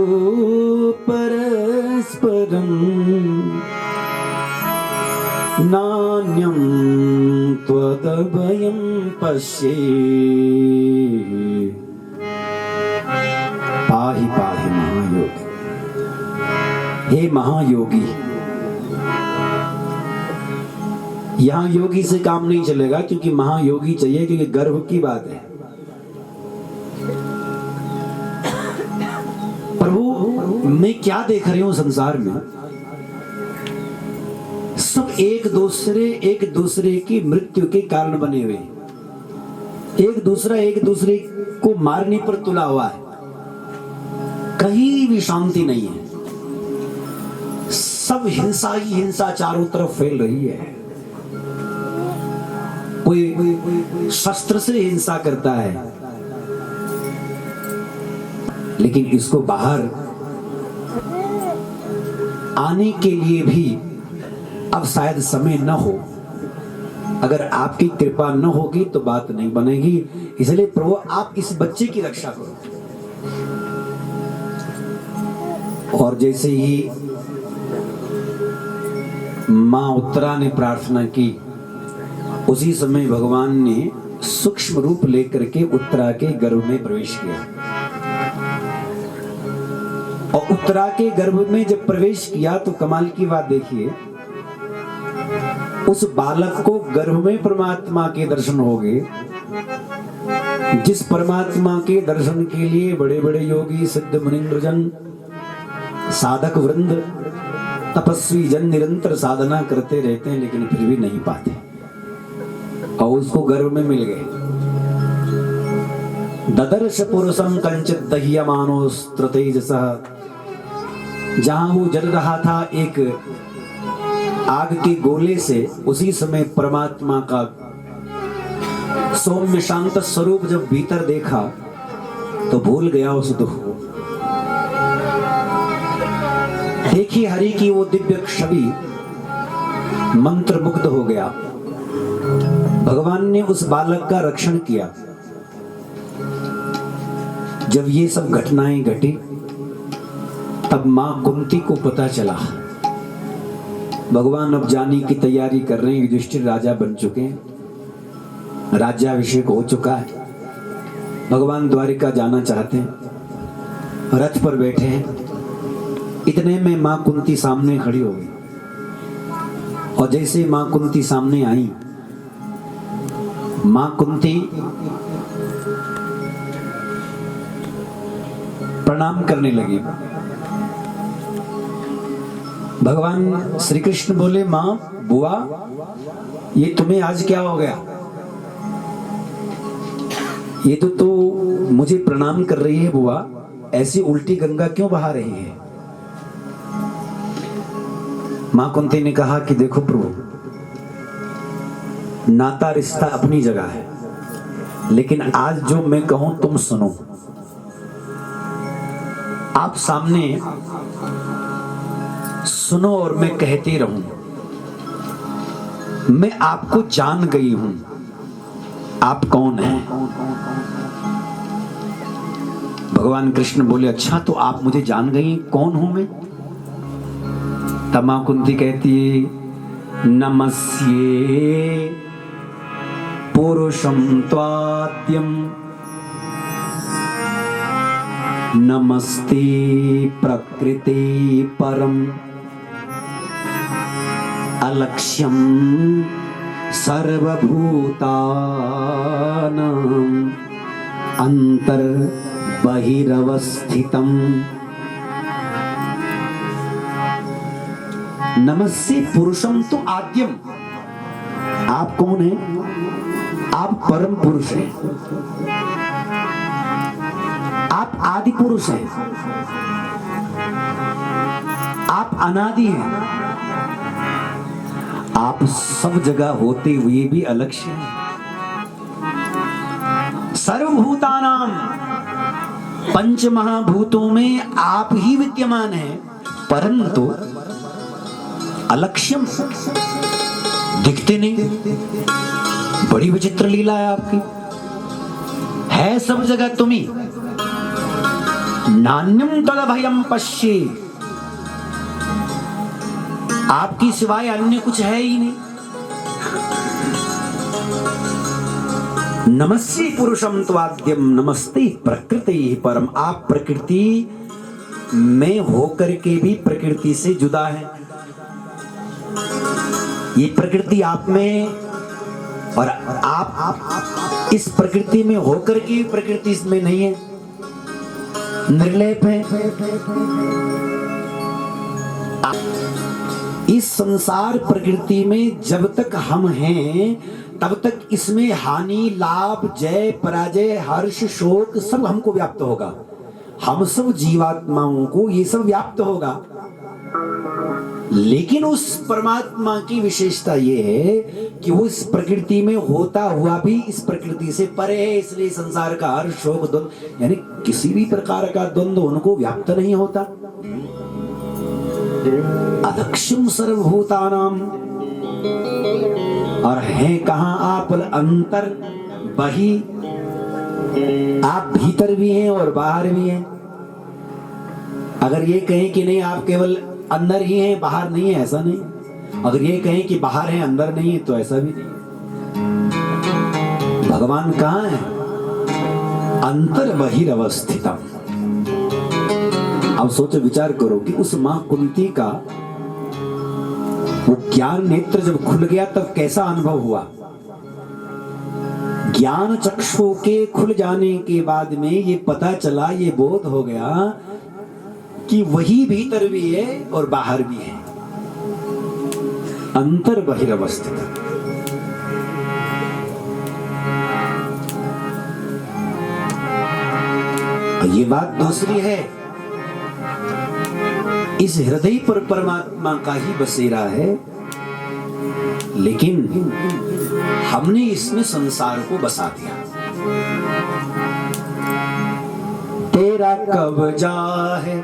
परस्परं नान्यं त्वदभयं पश्ये पाहि पाहि महायोगी। हे महायोगी। यहां योगी से काम नहीं चलेगा, क्योंकि महायोगी चाहिए, क्योंकि गर्भ की बात है। प्रभु मैं क्या देख रही हूं संसार में, सब एक दूसरे की मृत्यु के कारण बने हुए, एक दूसरे को मारने पर तुला हुआ है, कहीं भी शांति नहीं है, सब हिंसा ही हिंसा चारों तरफ फैल रही है। कोई शस्त्र से हिंसा करता है, लेकिन इसको बाहर आने के लिए भी अब शायद समय न हो। अगर आपकी कृपा न होगी तो बात नहीं बनेगी। इसलिए प्रभु आप इस बच्चे की रक्षा करो। और जैसे ही मां उत्तरा ने प्रार्थना की, उसी समय भगवान ने सूक्ष्म रूप लेकर के उत्तरा के गर्भ में प्रवेश किया। और उत्तरा के गर्भ में जब प्रवेश किया तो कमाल की बात देखिए, उस बालक को गर्भ में परमात्मा के दर्शन हो गए, जिस परमात्मा के दर्शन के लिए बड़े बड़े योगी, सिद्ध, मुनींद्र जन, साधक वृंद, तपस्वी जन निरंतर साधना करते रहते हैं, लेकिन फिर भी नहीं पाते, और उसको गर्भ में मिल गए। ददर्श पुरुषम कंचित दह्यमानोस्त्रतेजसः, जहां वो जल रहा था एक आग के गोले से, उसी समय परमात्मा का सौम्य शांत स्वरूप जब भीतर देखा तो भूल गया उस दुख को। देखी हरि की वो दिव्य छवि, मंत्र मुग्ध हो गया। भगवान ने उस बालक का रक्षण किया। जब ये सब घटनाएं घटी, तब मां कुंती को पता चला। भगवान अब जाने की तैयारी कर रहे हैं, युधिष्ठिर राजा बन चुके हैं, राज्याभिषेक हो चुका है, भगवान द्वारिका जाना चाहते हैं, रथ पर बैठे हैं। इतने में मां कुंती सामने खड़ी हो गई, और जैसे मां कुंती सामने आई, मां कुंती प्रणाम करने लगी। भगवान श्री कृष्ण बोले, मां, बुआ, ये तुम्हें आज क्या हो गया? ये तो मुझे प्रणाम कर रही है बुआ, ऐसी उल्टी गंगा क्यों बहा रही है? मां कुंती ने कहा कि देखो प्रभु, नाता रिश्ता अपनी जगह है, लेकिन आज जो मैं कहूं तुम सुनो। आप सामने सुनो और मैं कहती रहूं। मैं आपको जान गई हूं, आप कौन हैं? भगवान कृष्ण बोले, अच्छा तो आप मुझे जान गई, कौन हूं मैं? तब मां कुंती कहती है, नमस्ये पुरुषं त्वाद्यं, नमस्ते प्रकृते परम, अलक्ष्यम सर्वभूतानां अंतर बहिरवस्थितम। नमस्ते पुरुषम तो आद्यम, आप कौन हैं? आप परम पुरुष हैं, आप आदि पुरुष हैं, आप अनादि हैं, आप सब जगह होते हुए भी अलक्ष्य हैं। सर्वभूतानां, पंच महाभूतों में आप ही विद्यमान हैं, परंतु अलक्ष्यम, दिखते नहीं। बड़ी विचित्र लीला है आपकी, है सब जगह तुम्ही। नान्यम तदभयम पश्ये, आपकी सिवाय अन्य कुछ है ही नहीं। नमस्ते पुरुषम त्वाद्यम, नमस्ते प्रकृति परम, आप प्रकृति मैं होकर के भी प्रकृति से जुदा है। ये प्रकृति आप में और आप इस प्रकृति में होकर के प्रकृति इसमें नहीं है, निर्लेप है। इस संसार प्रकृति में जब तक हम हैं तब तक इसमें हानि लाभ जय पराजय हर्ष शोक सब हमको व्याप्त होगा, हम सब जीवात्माओं को ये सब व्याप्त होगा। लेकिन उस परमात्मा की विशेषता ये है कि वो इस प्रकृति में होता हुआ भी इस प्रकृति से परे है, इसलिए संसार का हर्ष शोक द्वंद्व यानी किसी भी प्रकार का द्वंद्व उनको व्याप्त नहीं होता। अदक्षम सर्वभूतानाम, और है कहां आप अंतर बही, आप भीतर भी हैं और बाहर भी हैं। अगर ये कहें कि नहीं आप केवल अंदर ही हैं बाहर नहीं है, ऐसा नहीं। अगर ये कहें कि बाहर हैं अंदर नहीं है तो ऐसा भी नहीं। भगवान कहां है? अंतर बहिरवस्थितम। अब सोचो विचार करो कि उस मां कुंती का वो ज्ञान नेत्र जब खुल गया तब कैसा अनुभव हुआ। ज्ञान चक्षु के खुल जाने के बाद में ये पता चला, ये बोध हो गया कि वही भीतर भी है और बाहर भी है, अंतर बहिरवस्थित। ये बात दूसरी है, इस हृदय पर परमात्मा का ही बसेरा है, लेकिन हमने इसमें संसार को बसा दिया। तेरा कब्जा है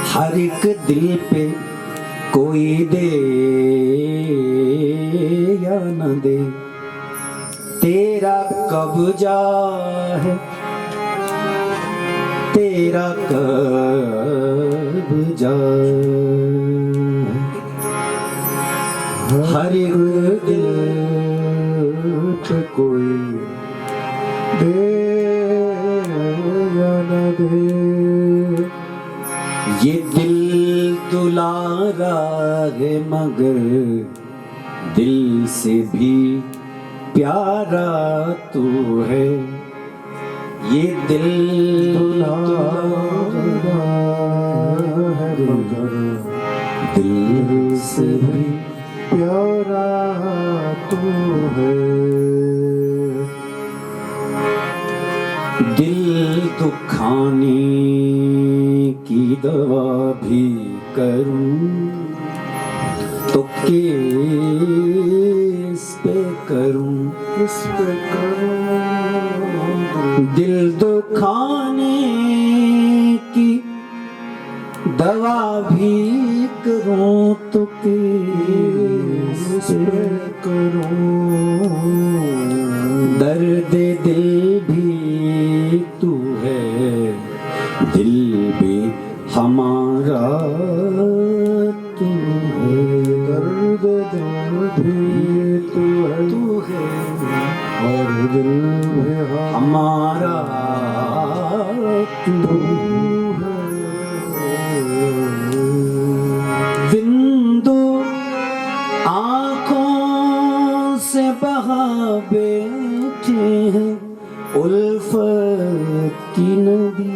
हर एक दिल पे, कोई दे या न दे। तेरा कब्जा है, तेरा कब्जा हर एक दिल पे, कोई दे या न दे। ये दिल दुलारा है मगर दिल से भी प्यारा तू है। ये दिल दुलारा है मगर दिल से भी प्यारा तू है। दिल दुखाने की दवा भी करूं तो किस पे करूं, किस पे करूं। दिल दुखाने की दवा भी करूं तो किस पे करूं। दर्द दिल भी तू है, दिल भी हमारा तू है। दर्द दिल भी तू है और दिल भी हमारा तू है। बिंदु आंखों से बहा बैठे हैं उल्फत की नदी।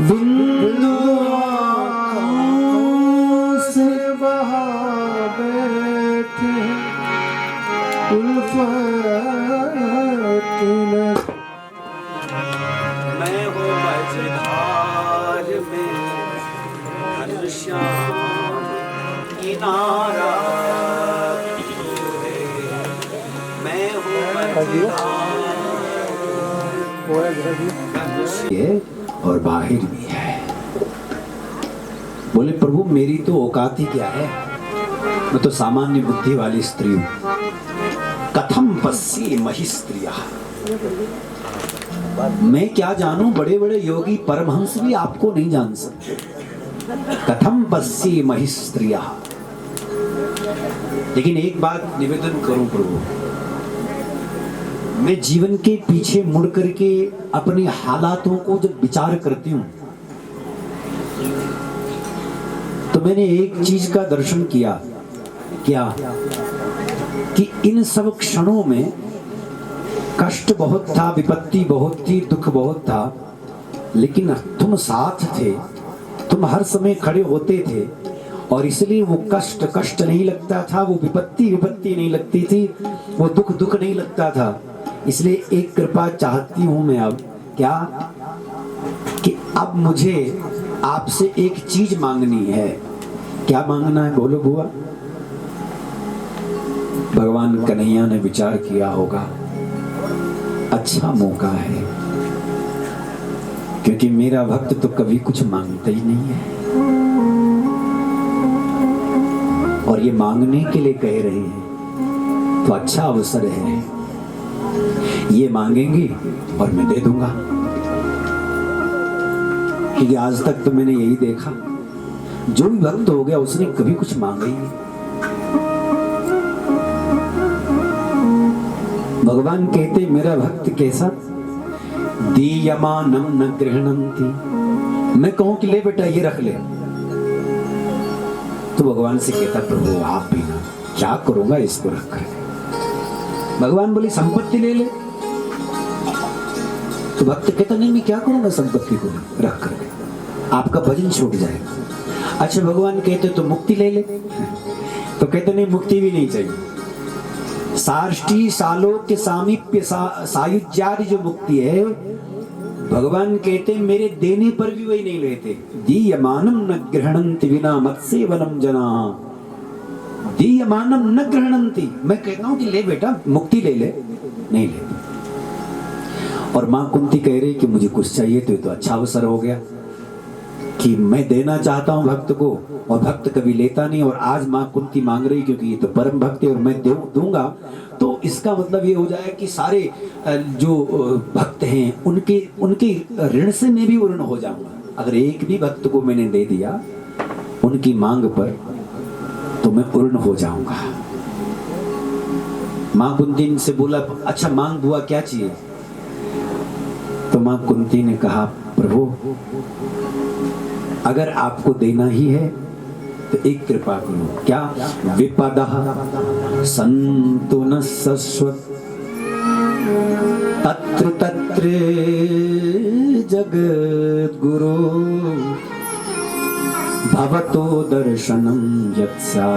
बिंदु आंखों से बहा बैठे उल्फत की नदी। मैं हूँ मझधार में घनश्याम किनारा, मैं हूँ और बाहर भी है। बोले प्रभु मेरी तो औकात ही क्या है, मैं तो सामान्य बुद्धि वाली स्त्री हूं। कथम पश्ये महिस्त्रिया, मैं क्या जानूं, बड़े बड़े योगी परमहंस भी आपको नहीं जान सकते। कथम पश्ये महिस्त्रिया। लेकिन एक बात निवेदन करूं प्रभु, मैं जीवन के पीछे मुड़ करके अपने हालातों को जब विचार करती हूं तो मैंने एक चीज का दर्शन किया, क्या कि इन सब क्षणों में कष्ट बहुत था, विपत्ति बहुत थी, दुख बहुत था, लेकिन तुम साथ थे, तुम हर समय खड़े होते थे और इसलिए वो कष्ट नहीं लगता था, वो विपत्ति नहीं लगती थी, वो दुख नहीं लगता था। इसलिए एक कृपा चाहती हूं मैं अब, क्या कि अब मुझे आपसे एक चीज मांगनी है। क्या मांगना है बोलो बुआ? भगवान कन्हैया ने विचार किया होगा, अच्छा मौका है, क्योंकि मेरा भक्त तो कभी कुछ मांगता ही नहीं है और ये मांगने के लिए कह रहे हैं, तो अच्छा अवसर है, ये मांगेंगे और मैं दे दूंगा। क्योंकि आज तक तो मैंने यही देखा, जो भी भक्त हो गया उसने कभी कुछ मांगा ही नहीं। भगवान कहते मेरा भक्त कैसा, दीयमानम न गृह्णन्ति, मैं कहूं कि ले बेटा ये रख ले, तो भगवान से कहता प्रभु आप भी ना, क्या करूंगा इसको रख कर। भगवान बोले संपत्ति ले ले, तो भक्त कहता नहीं मैं क्या करूंगा संपत्ति को रख कर, आपका भजन छूट जाएगा। अच्छा भगवान कहते तो मुक्ति ले ले, तो कहते नहीं मुक्ति भी नहीं चाहिए। साष्टी सालोक्य सामीप्य सायुज्यादि जो मुक्ति है, भगवान कहते मेरे देने पर भी वही नहीं लेते। दीयमानम न गृह्णन्ति विना मत्सेवनम जना, दीयमानम न गृह्णन्ति, मैं कहता हूं कि ले बेटा मुक्ति ले ले, नहीं लेते। और मां कुंती कह रही कि मुझे कुछ चाहिए, तो ये तो अच्छा अवसर हो गया कि मैं देना चाहता हूं भक्त को और भक्त कभी लेता नहीं, और आज मां कुंती मांग रही क्योंकि ये तो परम भक्त है और मैं दूंगा, तो इसका मतलब ये हो जाए कि सारे जो भक्त हैं उनके ऋण से मैं भी ऋण हो जाऊंगा। अगर एक भी भक्त को मैंने दे दिया उनकी मांग पर, तो मैं ऋण हो जाऊंगा। मां कुंती से बोला अच्छा मांग बुआ क्या चाहिए, तो मां कुंती ने कहा प्रभु अगर आपको देना ही है तो एक कृपा करो, क्या विपदः सन्तु न शश्वत् तत्र तत्र जगद्गुरो भवतो दर्शनं यत्स्या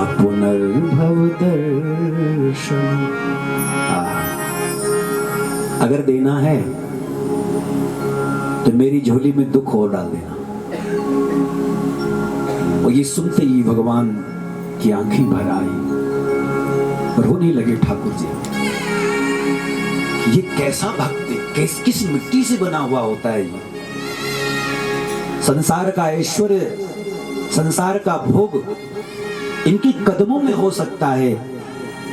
अपुनर्भव दर्शनम्। अगर देना है तो मेरी झोली में दुख और डाल देना। और ये सुनते ही भगवान की आंखें भर आई, रोने लगे ठाकुर जी। ये कैसा भक्त है, किस मिट्टी से बना हुआ होता है ये? संसार का ऐश्वर्य, संसार का भोग इनके कदमों में हो सकता है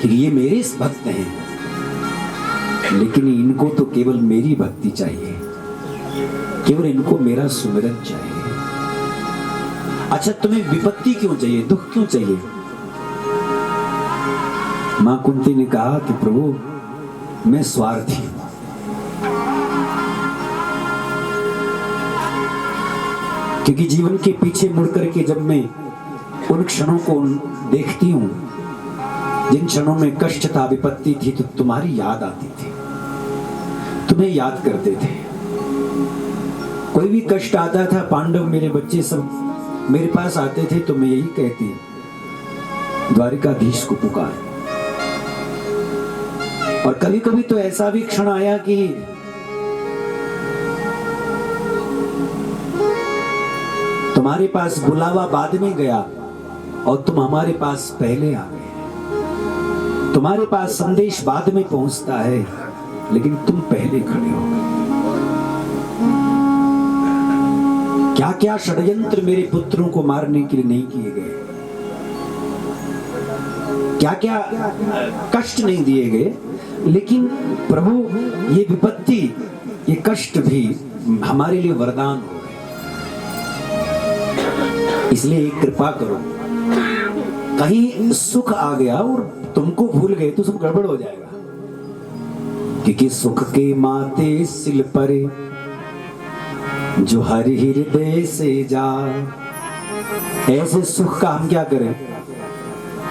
कि ये मेरे भक्त हैं, लेकिन इनको तो केवल मेरी भक्ति चाहिए, केवल इनको मेरा सुमिरन चाहिए। अच्छा तुम्हें विपत्ति क्यों चाहिए, दुख क्यों चाहिए? मां कुंती ने कहा कि प्रभु मैं स्वार्थी हूं, क्योंकि जीवन के पीछे मुड़ करके जब मैं उन क्षणों को देखती हूं जिन क्षणों में कष्ट था, विपत्ति थी, तो तुम्हारी याद आती थी, तुम्हें याद करते थे। कोई भी कष्ट आता था, पांडव मेरे बच्चे सब मेरे पास आते थे, तो मैं यही कहती द्वारिकाधीश को पुकार। और कभी कभी तो ऐसा भी क्षण आया कि तुम्हारे पास बुलावा बाद में गया और तुम हमारे पास पहले आ गए। तुम्हारे पास संदेश बाद में पहुंचता है, लेकिन तुम पहले खड़े हो गए। क्या क्या षड्यंत्र मेरे पुत्रों को मारने के लिए नहीं किए गए, क्या क्या कष्ट नहीं दिए गए, लेकिन प्रभु ये विपत्ति, ये कष्ट भी हमारे लिए वरदान हो गए। इसलिए एक कृपा करो, कहीं सुख आ गया और तुमको भूल गए तो सब गड़बड़ हो जाएगा। क्योंकि सुख के माते सिल परे जो हरि हृदय से जाए। ऐसे सुख का हम क्या करें,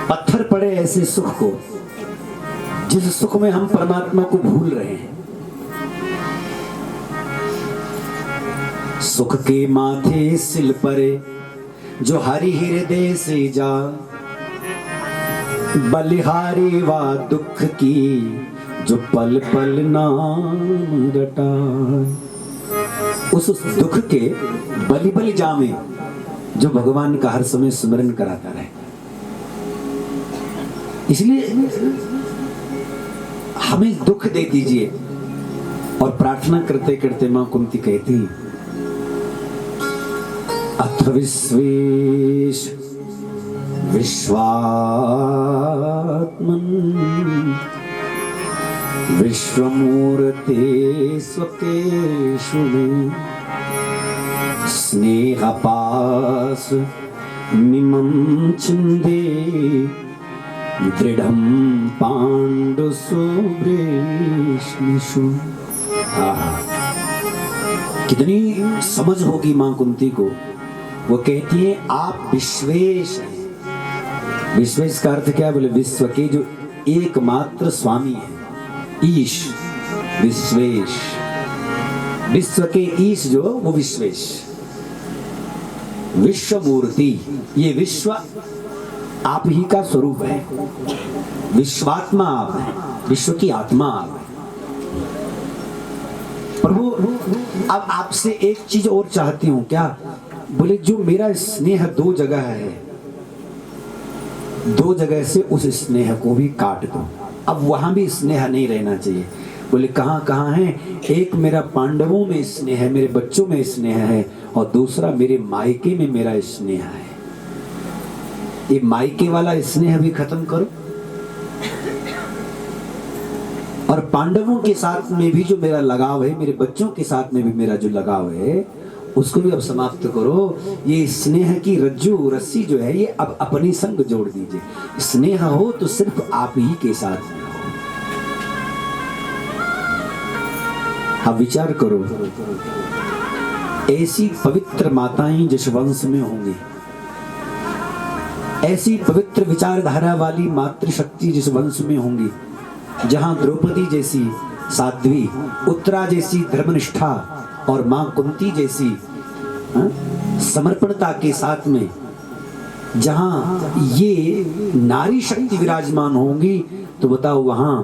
पत्थर पड़े ऐसे सुख को, जिस सुख में हम परमात्मा को भूल रहे हैं। सुख के माथे सिल परे जो हरि हृदय से जा, बलिहारी वा दुख की जो पल पल नाम रटाए। उस दुख के बलि बलि जामे जो भगवान का हर समय स्मरण कराता रहे। इसलिए हमें दुख दे दीजिए। और प्रार्थना करते करते मां कुंती कहती, अथ विश्वेश विश्वात्मन विश्वमूर्ते स्वकेषु स्नेहपास मिमं चिंदे दृढ़ं पांडु सुब्रेष्णिषु। कितनी समझ होगी मां कुंती को। वो कहती है आप विश्वेश हैं। विश्वेश का अर्थ क्या बोले, विश्व के जो एकमात्र स्वामी है, ईश विश्वेश। विश्व के ईश जो वो विश्वेश। विश्व मूर्ति, ये विश्व आप ही का स्वरूप है। विश्वात्मा आप है, विश्व की आत्मा आप है। प्रभु अब आपसे एक चीज और चाहती हूं। क्या बोले, जो मेरा स्नेह दो जगह है, दो जगह से उस स्नेह को भी काट दो। अब वहां भी स्नेह नहीं रहना चाहिए। बोले कहां कहां है, एक मेरा पांडवों में स्नेह है, मेरे बच्चों में स्नेह है, और दूसरा मेरे मायके में मेरा स्नेह है। ये मायके वाला स्नेह भी खत्म करो, और पांडवों के साथ में भी जो मेरा लगाव है, मेरे बच्चों के साथ में भी मेरा जो लगाव है, उसको भी अब समाप्त करो। ये स्नेह की रज्जू रस्सी जो है, ये अब अपनी संग जोड़ दीजिए। स्नेह हो तो सिर्फ आप ही के साथ में हो। अब विचार करो, ऐसी पवित्र माताएं जिस वंश में होंगी, ऐसी पवित्र विचारधारा वाली मातृशक्ति जिस वंश में होंगी, जहां द्रौपदी जैसी साध्वी, उत्तरा जैसी धर्मनिष्ठा, और मां कुंती जैसी समर्पणता के साथ में जहां ये नारी शक्ति विराजमान होंगी, तो बताओ वहां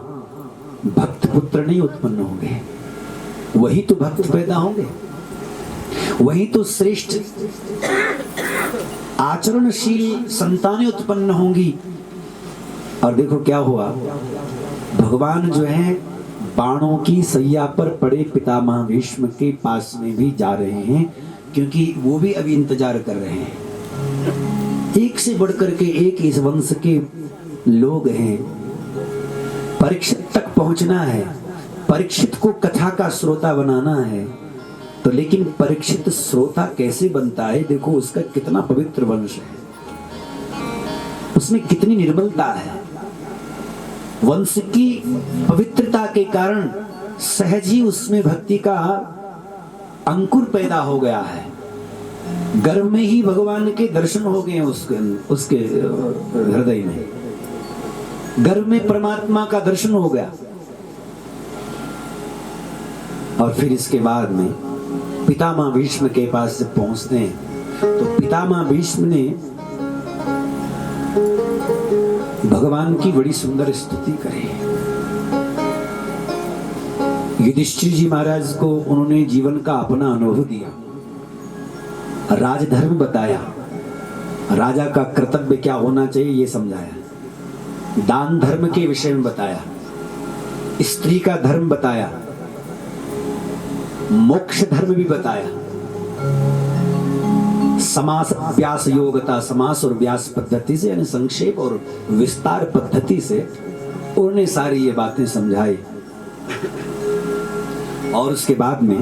भक्त पुत्र नहीं उत्पन्न होंगे, वही तो भक्त पैदा होंगे, वही तो श्रेष्ठ आचरणशील संतानें उत्पन्न होंगी। और देखो क्या हुआ, भगवान जो है बाणों की सैया पर पड़े पितामह भीष्म के पास में भी जा रहे हैं, क्योंकि वो भी अभी इंतजार कर रहे हैं। एक से बढ़कर के एक इस वंश के लोग हैं। परीक्षित तक पहुंचना है, परीक्षित को कथा का श्रोता बनाना है। तो लेकिन परीक्षित श्रोता कैसे बनता है, देखो उसका कितना पवित्र वंश है, उसमें कितनी निर्मलता है। वंश की पवित्रता के कारण सहज ही उसमें भक्ति का अंकुर पैदा हो गया है। गर्भ में ही भगवान के दर्शन हो गए उसके हृदय में, गर्भ में परमात्मा का दर्शन हो गया। और फिर इसके बाद में पितामह भीष्म के पास जब पहुंचते हैं, तो पितामह भीष्म ने भगवान की बड़ी सुंदर स्तुति करी। युधिष्ठिर जी महाराज को उन्होंने जीवन का अपना अनुभव दिया, राजधर्म बताया, राजा का कर्तव्य क्या होना चाहिए ये समझाया, दान धर्म के विषय में बताया, स्त्री का धर्म बताया, मोक्ष धर्म भी बताया, समास व्यास योगता, समास और व्यास पद्धति से, यानी संक्षेप और विस्तार पद्धति से उन्होंने सारी ये बातें समझाई। और उसके बाद में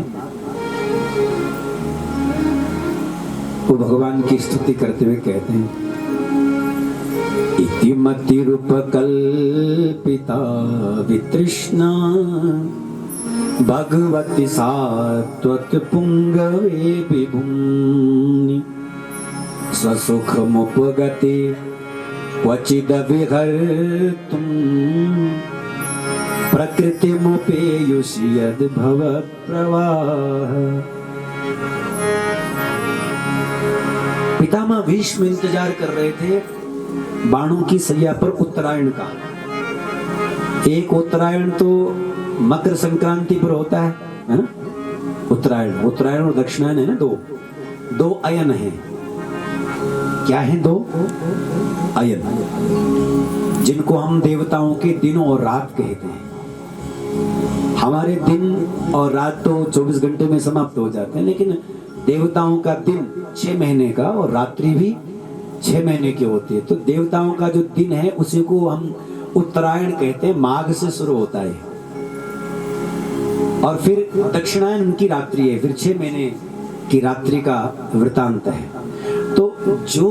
वो भगवान की स्तुति करते हुए कहते हैं, मति रूप कल्पिता वितृष्णा भगवती सात्वत पुंगवे विभुम्नि स्वसुख मुपगति क्वचिद विहर्तुं प्रकृति मुपेयुषि यद भव प्रवाह। पितामह भीष्म इंतजार कर रहे थे बाणों की सैया पर उत्तरायण का। एक उत्तरायण तो मकर संक्रांति पर होता है ना? उत्तरायण और दक्षिणायन है ना, दो अयन है। क्या है? दो अयन, जिनको हम देवताओं के दिन और रात कहते हैं। हमारे दिन और रात तो 24 घंटे में समाप्त हो जाते हैं, लेकिन देवताओं का दिन 6 महीने का और रात्रि भी 6 महीने की होती है। तो देवताओं का जो दिन है उसी को हम उत्तरायण कहते हैं। माघ से शुरू होता है और फिर दक्षिणायन उनकी रात्रि है, फिर 6 महीने की रात्रि का वृतांत है। तो जो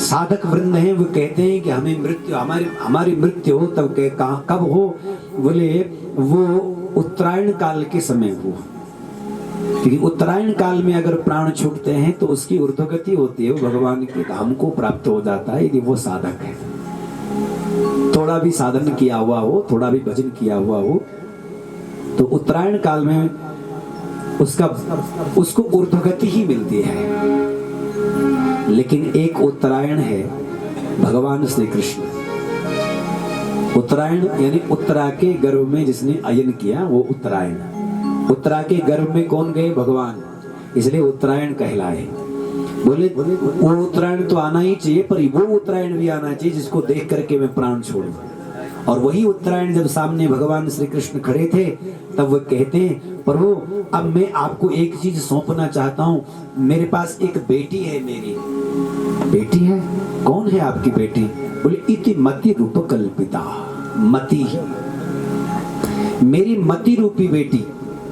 साधक वृंद हैं वो कहते हैं कि हमें मृत्यु, हमारी मृत्यु हो तब कब हो? बोले वो उत्तरायण काल के समय हो, क्योंकि उत्तरायण काल में अगर प्राण छूटते हैं तो उसकी ऊर्ध्वगति होती है, वो भगवान के धाम को प्राप्त हो जाता है यदि वो साधक है। थोड़ा भी साधन किया हुआ हो, थोड़ा भी भजन किया हुआ हो, तो उत्तरायण काल में उसको ऊर्ध्वगति ही मिलती है। लेकिन एक उत्तरायण है भगवान श्री कृष्ण। उत्तरायण यानी उत्तरा के गर्भ में जिसने अयन किया वो उत्तरायण। उत्तरा के गर्भ में कौन गए? भगवान, इसलिए उत्तरायण कहलाए। बोले वो उत्तरायण तो आना ही चाहिए, पर वो उत्तरायण भी आना चाहिए जिसको देख करके मैं प्राण छोड़ूं। और वही उत्तरायण जब सामने भगवान श्री कृष्ण खड़े थे तब वो कहते हैं, प्रभु अब मैं आपको एक चीज सौंपना चाहता हूँ। मेरे पास एक बेटी है, मेरी बेटी है। कौन है आपकी बेटी? बोले इति मति रूप कल्पिता। मति, मेरी मति रूपी बेटी,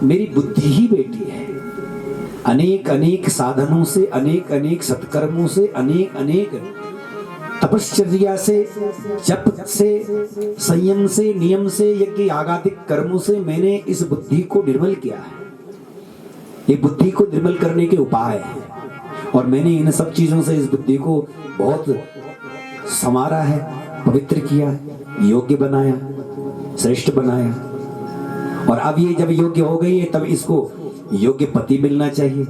मेरी बुद्धि ही बेटी है। अनेक अनेक साधनों से, अनेक अनेक सत्कर्मों से, अनेक अनेक तपश्चर्या से, जप से, संयम से, नियम से, यज्ञ आगादिक कर्मों से मैंने इस बुद्धि को निर्मल किया है। ये बुद्धि को निर्मल करने के उपाय है और मैंने इन सब चीजों से इस बुद्धि को बहुत संवारा है, पवित्र किया है, योग्य बनाया, श्रेष्ठ बनाया। और अब ये जब योग्य हो गई है तब इसको योग्य पति मिलना चाहिए।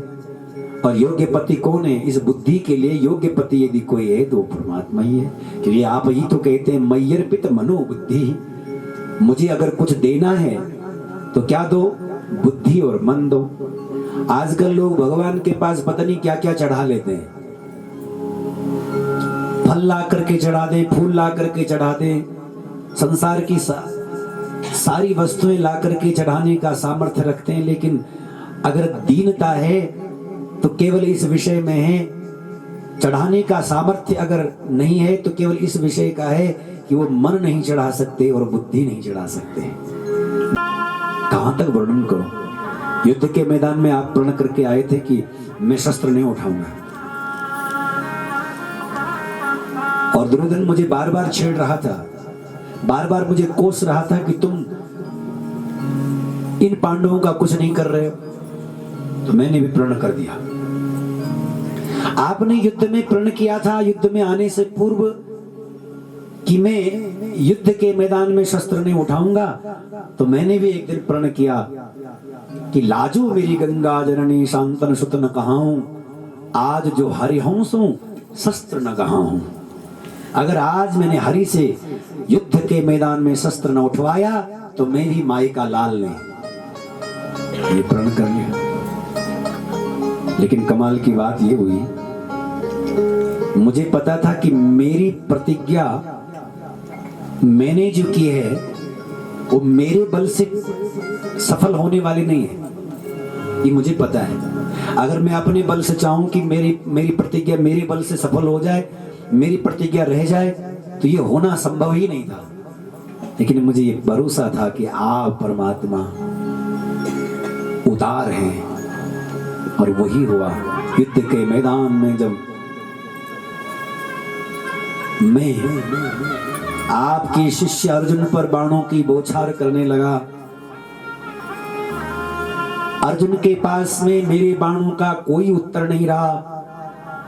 और योग्य पति कौन है? इस बुद्धि के लिए योग्य पति यदि कोई है तो परमात्मा ही है। क्योंकि आप ही तो कहते हैं मय्यर्पित मनो बुद्धि। मुझे अगर कुछ देना है तो क्या दो? बुद्धि और मन दो। आजकल लोग भगवान के पास पता नहीं क्या क्या चढ़ा लेते हैं। फल ला करके चढ़ा दे, फूल ला करके चढ़ा दे, संसार की सारी वस्तुएं ला करके चढ़ाने का सामर्थ्य रखते हैं। लेकिन अगर दीनता है तो केवल इस विषय में है। चढ़ाने का सामर्थ्य अगर नहीं है तो केवल इस विषय का है कि वो मन नहीं चढ़ा सकते और बुद्धि नहीं चढ़ा सकते। कहां तक वर्णन करूं? युद्ध के मैदान में आप प्रण करके आए थे कि मैं शस्त्र नहीं उठाऊंगा, और दुर्योधन मुझे बार बार छेड़ रहा था, बार बार मुझे कोस रहा था कि तुम इन पांडवों का कुछ नहीं कर रहे हो। तो मैंने भी प्रण कर दिया। आपने युद्ध में प्रण किया था, युद्ध में आने से पूर्व, कि मैं युद्ध के मैदान में शस्त्र नहीं उठाऊंगा। तो मैंने भी एक दिन प्रण किया कि लाजो मेरी गंगा जननी शांतन सुत न कहाऊं, आज जो हरिहंस हूं शस्त्र न कहाऊं। अगर आज मैंने हरि से युद्ध के मैदान में शस्त्र न उठवाया तो मेरी माई का लाल ने ये प्रण कर लिया। लेकिन कमाल की बात ये हुई, मुझे पता था कि मेरी प्रतिज्ञा मैंने जो की है वो मेरे बल से सफल होने वाली नहीं है, ये मुझे पता है। अगर मैं अपने बल से चाहूं कि मेरी प्रतिज्ञा मेरे बल से सफल हो जाए, मेरी प्रतिज्ञा रह जाए, तो ये होना संभव ही नहीं था। लेकिन मुझे ये भरोसा था कि आप परमात्मा उदार हैं, और वही हुआ। युद्ध के मैदान में जब मैं आपके शिष्य अर्जुन पर बाणों की बौछार करने लगा। अर्जुन के पास में मेरे बाणों का कोई उत्तर नहीं रहा,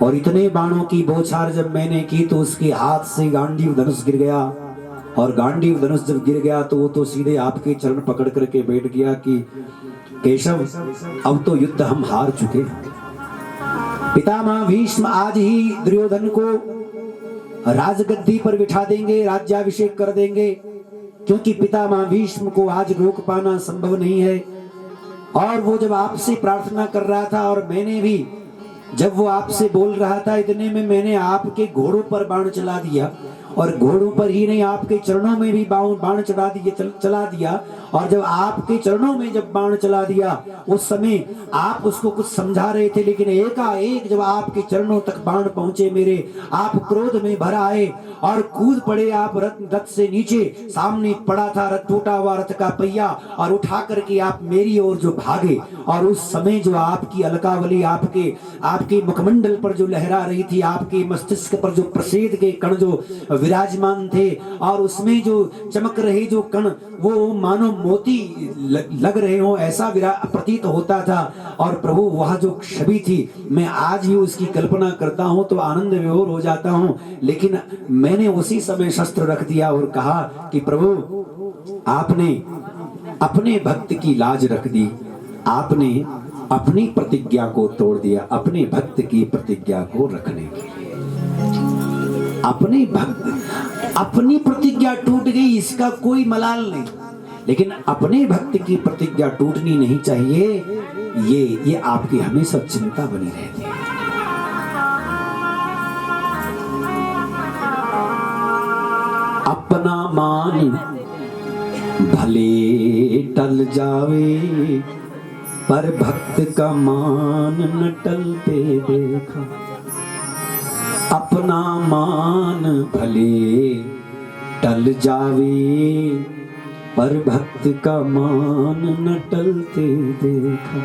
और इतने बाणों की बौछार जब मैंने की तो उसके हाथ से गांडीव धनुष गिर गया, और गांडीव धनुष जब गिर गया तो वो तो सीधे आपके चरण पकड़ करके बैठ गया कि केशव, अब तो युद्ध हम हार चुके। पितामह भीष्म आज ही दुर्योधन को राजगद्दी पर बिठा देंगे, राज्याभिषेक कर देंगे, क्योंकि पितामह भीष्म को आज रोक पाना संभव नहीं है। और वो जब आपसे प्रार्थना कर रहा था और मैंने भी जब वो आपसे बोल रहा था, इतने में मैंने आपके घोड़ों पर बाण चला दिया, और घोड़ों पर ही नहीं आपके चरणों में भी बाण चला दिया। और जब आपके चरणों में जब बाण चला दिया उस समय आप उसको कुछ समझा रहे थे, लेकिन एकाएक जब आपके चरणों तक बाण पहुंचे मेरे, आप क्रोध में भर आए और कूद पड़े आप रथ से नीचे। सामने पड़ा था रथ, टूटा हुआ रथ का पहिया, और उठा करके आप मेरी ओर जो भागे। और उस समय जो आपकी अलकावली आपके मुखमंडल पर जो लहरा रही थी, आपके मस्तिष्क पर जो प्रसेद के कण जो विराजमान थे, और उसमें जो चमक रहे जो कण वो मानो मोती लग रहे हो, ऐसा प्रतीत होता था। और प्रभु वह जो छवि थी, मैं आज ही उसकी कल्पना करता हूं तो आनंद विभोर हो जाता हूं। लेकिन मैंने उसी समय शस्त्र रख दिया और कहा कि प्रभु, आपने अपने भक्त की लाज रख दी, आपने अपनी प्रतिज्ञा को तोड़ दिया, अपने भक्त की प्रतिज्ञा को रखने के लिए। अपनी प्रतिज्ञा टूट गई, इसका कोई मलाल नहीं, लेकिन अपने भक्त की प्रतिज्ञा टूटनी नहीं चाहिए, ये आपकी हमेशा चिंता बनी रहती है। अपना मान भले टल जावे, पर भक्त का मान न टलते देखा। अपना मान भले टल जावे, पर भक्त का मान न टलते देखा।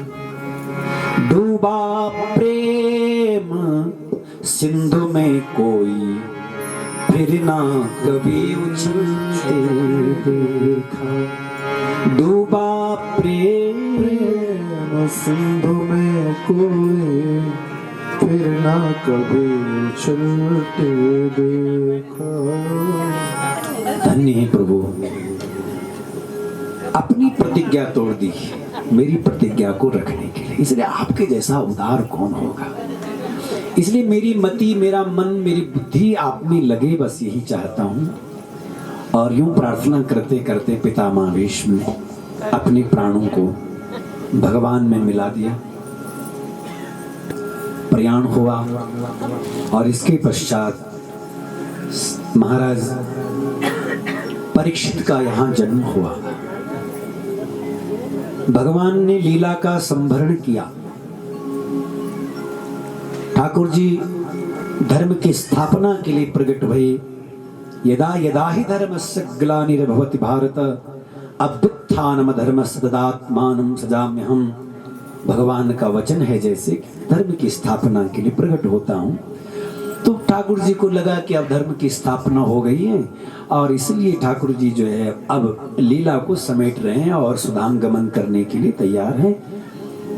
डूबा प्रेम सिंधु में कोई, फिर ना कभी उछलते देखा। डूबा प्रेम सिंधु में कोई, फिर ना कभी उछलते देखा। धन्य है प्रभु, अपनी प्रतिज्ञा तोड़ दी मेरी प्रतिज्ञा को रखने के लिए, इसलिए आपके जैसा उदार कौन होगा। इसलिए मेरी मति, मेरा मन, मेरी बुद्धि आप में लगे, बस यही चाहता हूं। और यूं प्रार्थना करते करते पितामह भीष्म ने अपने प्राणों को भगवान में मिला दिया। प्रयाण हुआ और इसके पश्चात महाराज परीक्षित का यहाँ जन्म हुआ। भगवान ने लीला का संभरण किया। ठाकुर जी धर्म की स्थापना के लिए प्रकट भये। यदा यदा ही धर्मस्य ग्लानिर्भवति भारत, अभ्युत्थानम धर्मस्य तदात्मानं सृजाम्यहम्। भगवान का वचन है, जैसे धर्म की स्थापना के लिए प्रकट होता हूं। तो ठाकुर जी को लगा कि अब धर्म की स्थापना हो गई है, और इसलिए ठाकुर जी जो है अब लीला को समेट रहे हैं और सुदाम गमन करने के लिए तैयार हैं।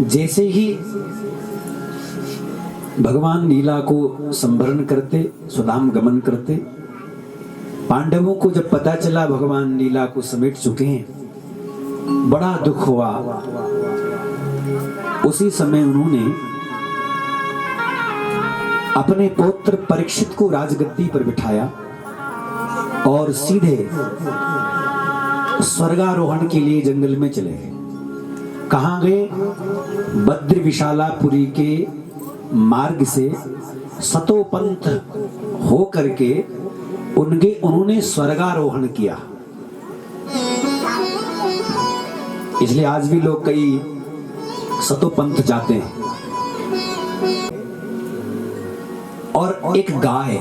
जैसे ही भगवान लीला को संभरण करते, सुदाम गमन करते, पांडवों को जब पता चला भगवान लीला को समेट चुके हैं, बड़ा दुख हुआ। उसी समय उन्होंने अपने पौत्र परीक्षित को राजगद्दी पर बिठाया और सीधे स्वर्गारोहण के लिए जंगल में चले गए। कहां गए? बद्र विशालापुरी के मार्ग से सतोपंथ हो करके उन्होंने स्वर्गारोहण किया। इसलिए आज भी लोग कई सतोपंथ जाते हैं। और एक गाय,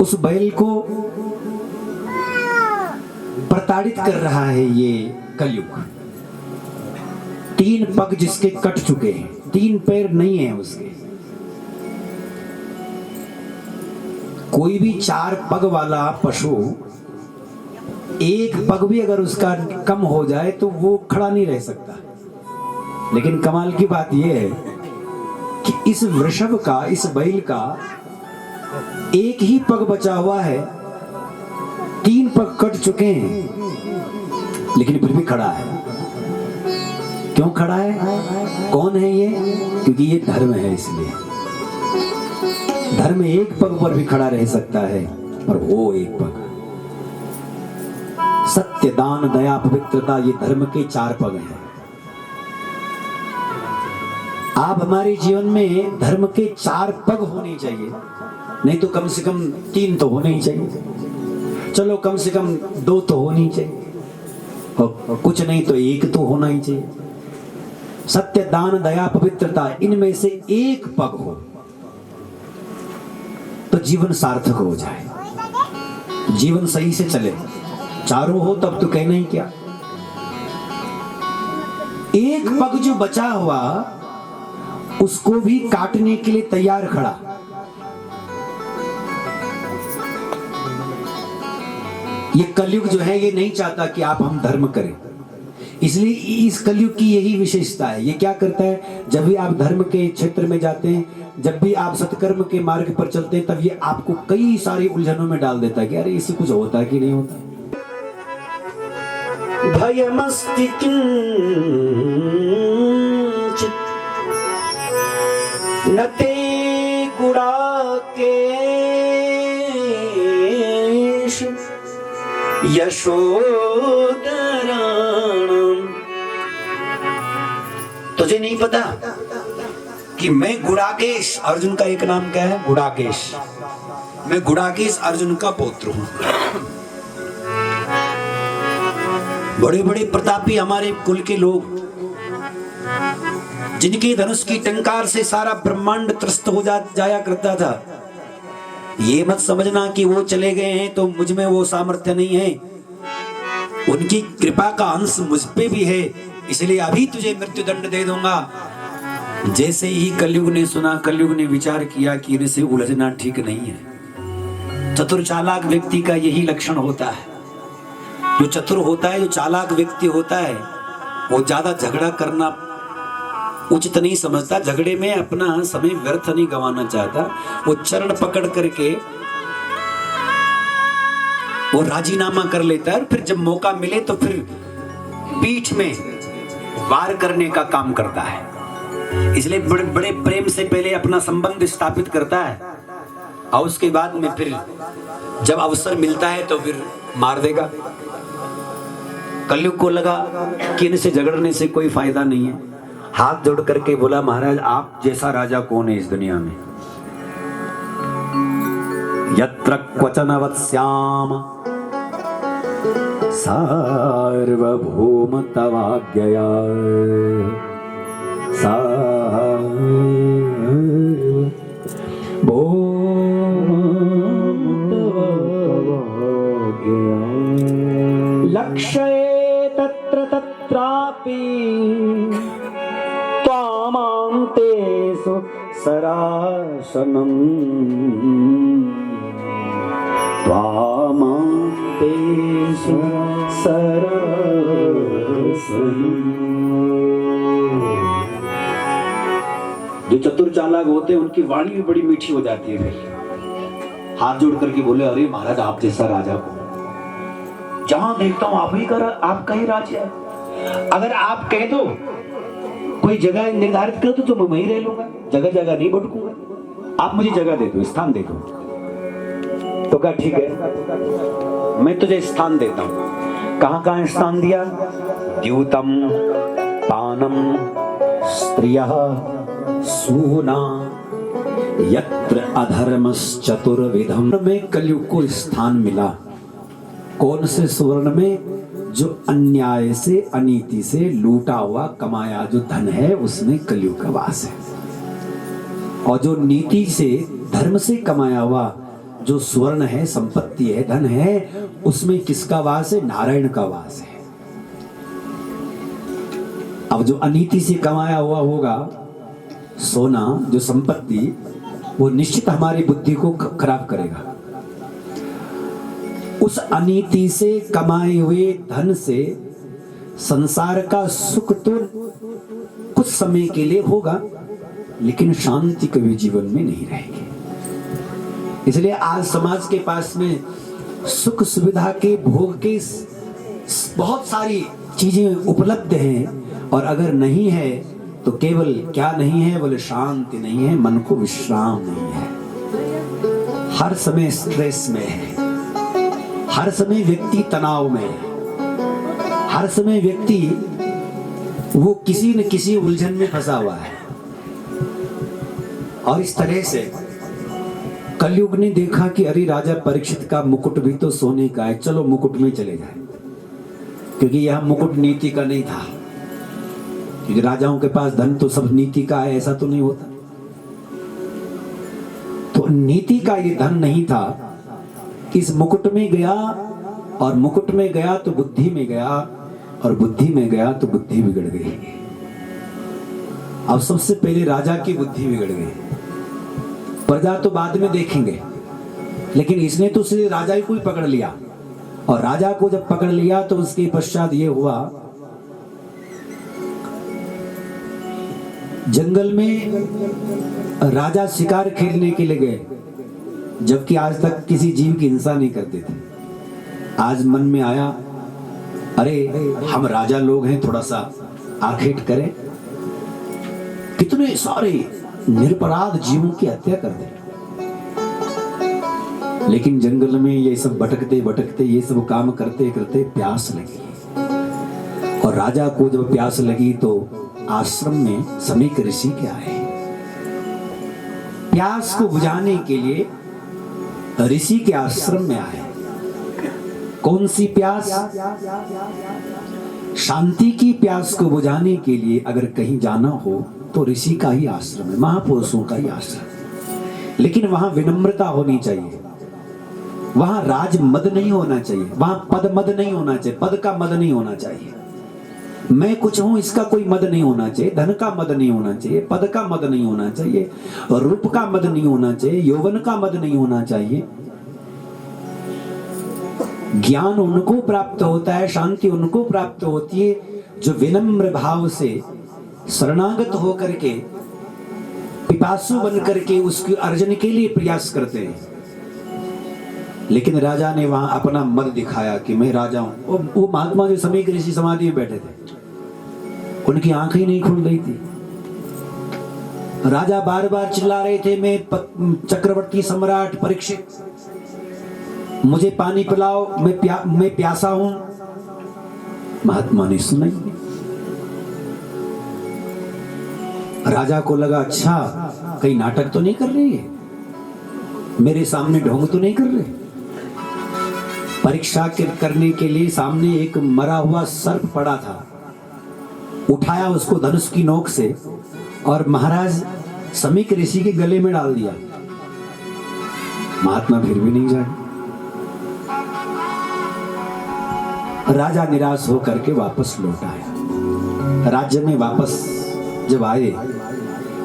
उस बैल को प्रताड़ित कर रहा है ये कलयुग। 3 पग जिसके कट चुके हैं, 3 पैर नहीं है उसके। कोई भी 4 पग वाला पशु, एक पग भी अगर उसका कम हो जाए तो वो खड़ा नहीं रह सकता। लेकिन कमाल की बात यह है कि इस वृषभ का, इस बैल का एक ही पग बचा हुआ है, 3 पग कट चुके हैं, लेकिन फिर भी खड़ा है। क्यों खड़ा है? कौन है ये? क्योंकि ये धर्म है। इसलिए धर्म एक पग पर भी खड़ा रह सकता है, और वो एक पग सत्य, दान, दया, पवित्रता, ये धर्म के 4 पग हैं। आप हमारे जीवन में धर्म के 4 पग होने चाहिए, नहीं तो कम से कम 3 तो होने ही चाहिए। चलो कम से कम 2 तो होनी चाहिए, और कुछ नहीं तो 1 तो होना ही चाहिए। सत्य, दान, दया, पवित्रता, इनमें से 1 पग हो तो जीवन सार्थक हो जाए, जीवन सही से चले। 4 हो तब तो कहना ही क्या। 1 पग जो बचा हुआ, उसको भी काटने के लिए तैयार खड़ा। ये कलयुग जो है ये नहीं चाहता कि आप हम धर्म करें, इसलिए इस कलयुग की यही विशेषता है। ये क्या करता है, जब भी आप धर्म के क्षेत्र में जाते हैं, जब भी आप सत्कर्म के मार्ग पर चलते हैं, तब ये आपको कई सारी उलझनों में डाल देता है कि अरे इससे कुछ होता है कि नहीं होता। भयमस्ति किंचित् न ते गुडाकेश यशोधराणम्। तुझे नहीं पता कि मैं गुडाकेश, अर्जुन का एक नाम क्या है? गुडाकेश। मैं गुडाकेश अर्जुन का पुत्र हूं। बड़े बड़े प्रतापी हमारे कुल के लोग, जिनके धनुष की टंकार से सारा ब्रह्मांड त्रस्त हो जाया करता था, ये मत समझना कि वो चले गए हैं तो मुझ में वो सामर्थ्य नहीं है। उनकी कृपा का अंश मुझ पे भी है, इसलिए अभी तुझे मृत्यु दंड दे दूंगा। जैसे ही कलयुग ने सुना, कलयुग ने विचार किया कि इनसे उलझना ठीक नहीं है। चतुर चालाक व्यक्ति का यही लक्षण होता है। जो चतुर होता है, जो चालाक व्यक्ति होता है, वो ज्यादा झगड़ा करना उचित नहीं समझता, झगड़े में अपना समय व्यर्थ नहीं गंवाना चाहता। वो चरण पकड़ करके वो राजीनामा कर लेता है, और फिर जब मौका मिले तो फिर पीठ में वार करने का काम करता है। इसलिए बड़े बड़े प्रेम से पहले अपना संबंध स्थापित करता है, और उसके बाद में फिर जब अवसर मिलता है तो फिर मार देगा। कलयुग को लगा कि इनसे झगड़ने से कोई फायदा नहीं है, हाथ जोड़ करके बोला, महाराज आप जैसा राजा कौन है इस दुनिया में? यत्र क्वचन वत्स्याम सार्वभौम तवाज्ञया लक्ष्ये तत्र तत्रापि त्वामान्तेषु सरासनम् त्वामान्तेषु सरासनम्। जो चतुर चालाक होते हैं उनकी वाणी भी बड़ी मीठी हो जाती है। भाई हाथ जोड़ करके बोले, अरे महाराज आप जैसा राजा को जहां देखता हूं आपका ही राज्य है। अगर आप कह दो कोई जगह निर्धारित कर दो तो मैं वहीं रह लूंगा, जगह जगह नहीं भटकूंगा। आप मुझे जगह दे दो, स्थान दे दो। तो कहा ठीक है, मैं तुझे स्थान देता हूं। कहां स्थान दिया? द्यूतम पानम स्त्रियः सूना यत्र अधर्मश्चतुर्विधम् में कलयुग को स्थान मिला। कौन से सुवर्ण में? जो अन्याय से, अनीति से लूटा हुआ कमाया जो धन है, उसमें कलयुग का वास है। और जो नीति से, धर्म से कमाया हुआ जो स्वर्ण है, संपत्ति है, धन है, उसमें किसका वास है? नारायण का वास है। अब जो अनीति से कमाया हुआ होगा सोना, जो संपत्ति, वो निश्चित हमारी बुद्धि को खराब करेगा। उस अनीति से कमाए हुए धन से संसार का सुख तो कुछ समय के लिए होगा, लेकिन शांति कभी जीवन में नहीं रहेगी। इसलिए आज समाज के पास में सुख सुविधा के भोग के बहुत सारी चीजें उपलब्ध हैं, और अगर नहीं है तो केवल क्या नहीं है, बोले शांति नहीं है, मन को विश्राम नहीं है। हर समय स्ट्रेस में है, हर समय व्यक्ति तनाव में है, हर समय व्यक्ति वो किसी न किसी उलझन में फंसा हुआ है। और इस तरह से कलयुग ने देखा कि अरे राजा परीक्षित का मुकुट भी तो सोने का है, चलो मुकुट में चले जाए, क्योंकि यह मुकुट नीति का नहीं था। क्योंकि राजाओं के पास धन तो सब नीति का है, ऐसा तो नहीं होता। तो नीति का ये धन नहीं था। इस मुकुट में गया, और मुकुट में गया तो बुद्धि में गया, और बुद्धि में गया तो बुद्धि बिगड़ गई। अब सबसे पहले राजा की बुद्धि बिगड़ गई, प्रजा तो बाद में देखेंगे, लेकिन इसने तो सीधे राजा ही को ही पकड़ लिया। और राजा को जब पकड़ लिया तो उसके पश्चात ये हुआ, जंगल में राजा शिकार खेलने के लिए गए, जबकि आज तक किसी जीव की हिंसा नहीं करते थे। आज मन में आया, अरे हम राजा लोग हैं, थोड़ा सा आखेट करें, कितने सारे निरपराध जीवों की हत्या कर दे। लेकिन जंगल में ये सब भटकते भटकते, ये सब काम करते करते प्यास लगी, और राजा को जब प्यास लगी तो आश्रम में समीक ऋषि के आए। प्यास को बुझाने के लिए ऋषि के आश्रम में आए। कौन सी प्यास? शांति की प्यास को बुझाने के लिए अगर कहीं जाना हो तो ऋषि का ही आश्रम है, महापुरुषों का ही आश्रम। लेकिन वहां विनम्रता होनी चाहिए, वहां राज मद नहीं होना चाहिए, वहां पद मद नहीं होना चाहिए, पद का मद नहीं होना चाहिए। मैं कुछ हूं इसका कोई मद नहीं होना चाहिए, धन का मद नहीं होना चाहिए, पद का मद नहीं होना चाहिए, रूप का मद नहीं होना चाहिए, यौवन का मद नहीं होना चाहिए। ज्ञान उनको प्राप्त होता है, शांति उनको प्राप्त होती है जो विनम्र भाव से शरणागत होकर के, पिपासु बन करके उसके अर्जन के लिए प्रयास करते हैं। लेकिन राजा ने वहां अपना मद दिखाया कि मैं राजा हूं। वो महात्मा जो समीक ऋषि समाधि में बैठे थे, उनकी आंखें ही नहीं खुल रही थी। राजा बार बार चिल्ला रहे थे, मैं चक्रवर्ती सम्राट परीक्षित, मुझे पानी पिलाओ, मैं प्यासा हूं। महात्मा ने सुना ही। राजा को लगा, अच्छा कहीं नाटक तो नहीं कर रही है, मेरे सामने ढोंग तो नहीं कर रहे। परीक्षा करने के लिए सामने एक मरा हुआ सर्प पड़ा था, उठाया उसको धनुष की नोक से और महाराज समीक ऋषि के गले में डाल दिया। महात्मा फिर भी नहीं जाए। राजा निराश होकर के वापस लौट आया। राज्य में वापस जब आए,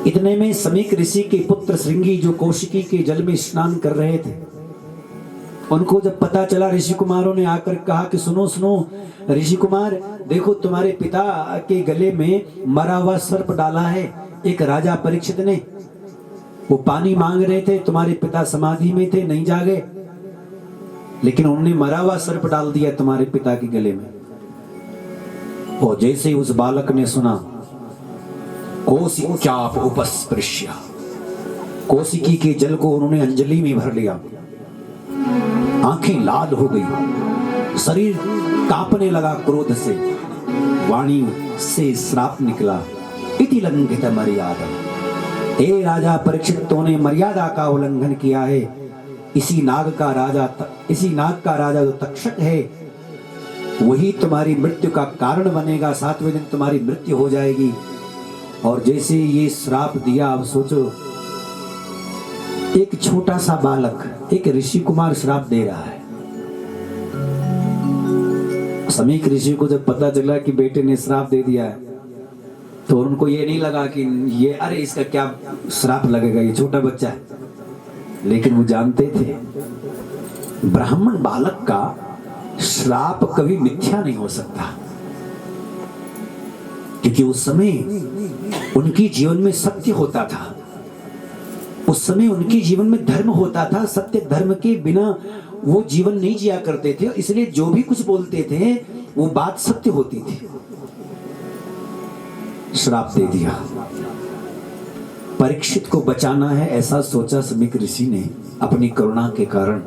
इतने में समीक ऋषि के पुत्र श्रृंगी जो कौशिकी के जल में स्नान कर रहे थे, उनको जब पता चला, ऋषि कुमारों ने आकर कहा कि सुनो सुनो ऋषि कुमार, देखो तुम्हारे पिता के गले में मरा हुआ सर्प डाला है एक राजा परीक्षित ने। वो पानी मांग रहे थे, तुम्हारे पिता समाधि में थे, नहीं जागे, लेकिन उन्होंने मरा हुआ सर्प डाल दिया तुम्हारे पिता के गले में। और जैसे ही उस बालक ने सुना, कोशिक्याप उपस्पृश्य, कौशिकी के जल को उन्होंने अंजलि में भर लिया। आंखें लाल हो गई, शरीर कांपने लगा क्रोध से, वाणी से श्राप निकला, इति लंघित मर्यादा। हे राजा परीक्षित, तूने मर्यादा का उल्लंघन किया है। इसी नाग का राजा जो तक्षक है, वही तुम्हारी मृत्यु का कारण बनेगा। 7वें दिन तुम्हारी मृत्यु हो जाएगी। और जैसे ये श्राप दिया, अब सोचो एक छोटा सा बालक, एक ऋषि कुमार श्राप दे रहा है। समीक ऋषि को जब पता चला कि बेटे ने श्राप दे दिया है, तो उनको ये नहीं लगा कि ये अरे इसका क्या श्राप लगेगा, ये छोटा बच्चा है। लेकिन वो जानते थे ब्राह्मण बालक का श्राप कभी मिथ्या नहीं हो सकता, क्योंकि उस समय उनके जीवन में सत्य होता था, उस समय उनके जीवन में धर्म होता था। सत्य धर्म के बिना वो जीवन नहीं जिया करते थे, इसलिए जो भी कुछ बोलते थे वो बात सत्य होती थी। श्राप दे दिया। परीक्षित को बचाना है ऐसा सोचा समीक ऋषि ने अपनी करुणा के कारण।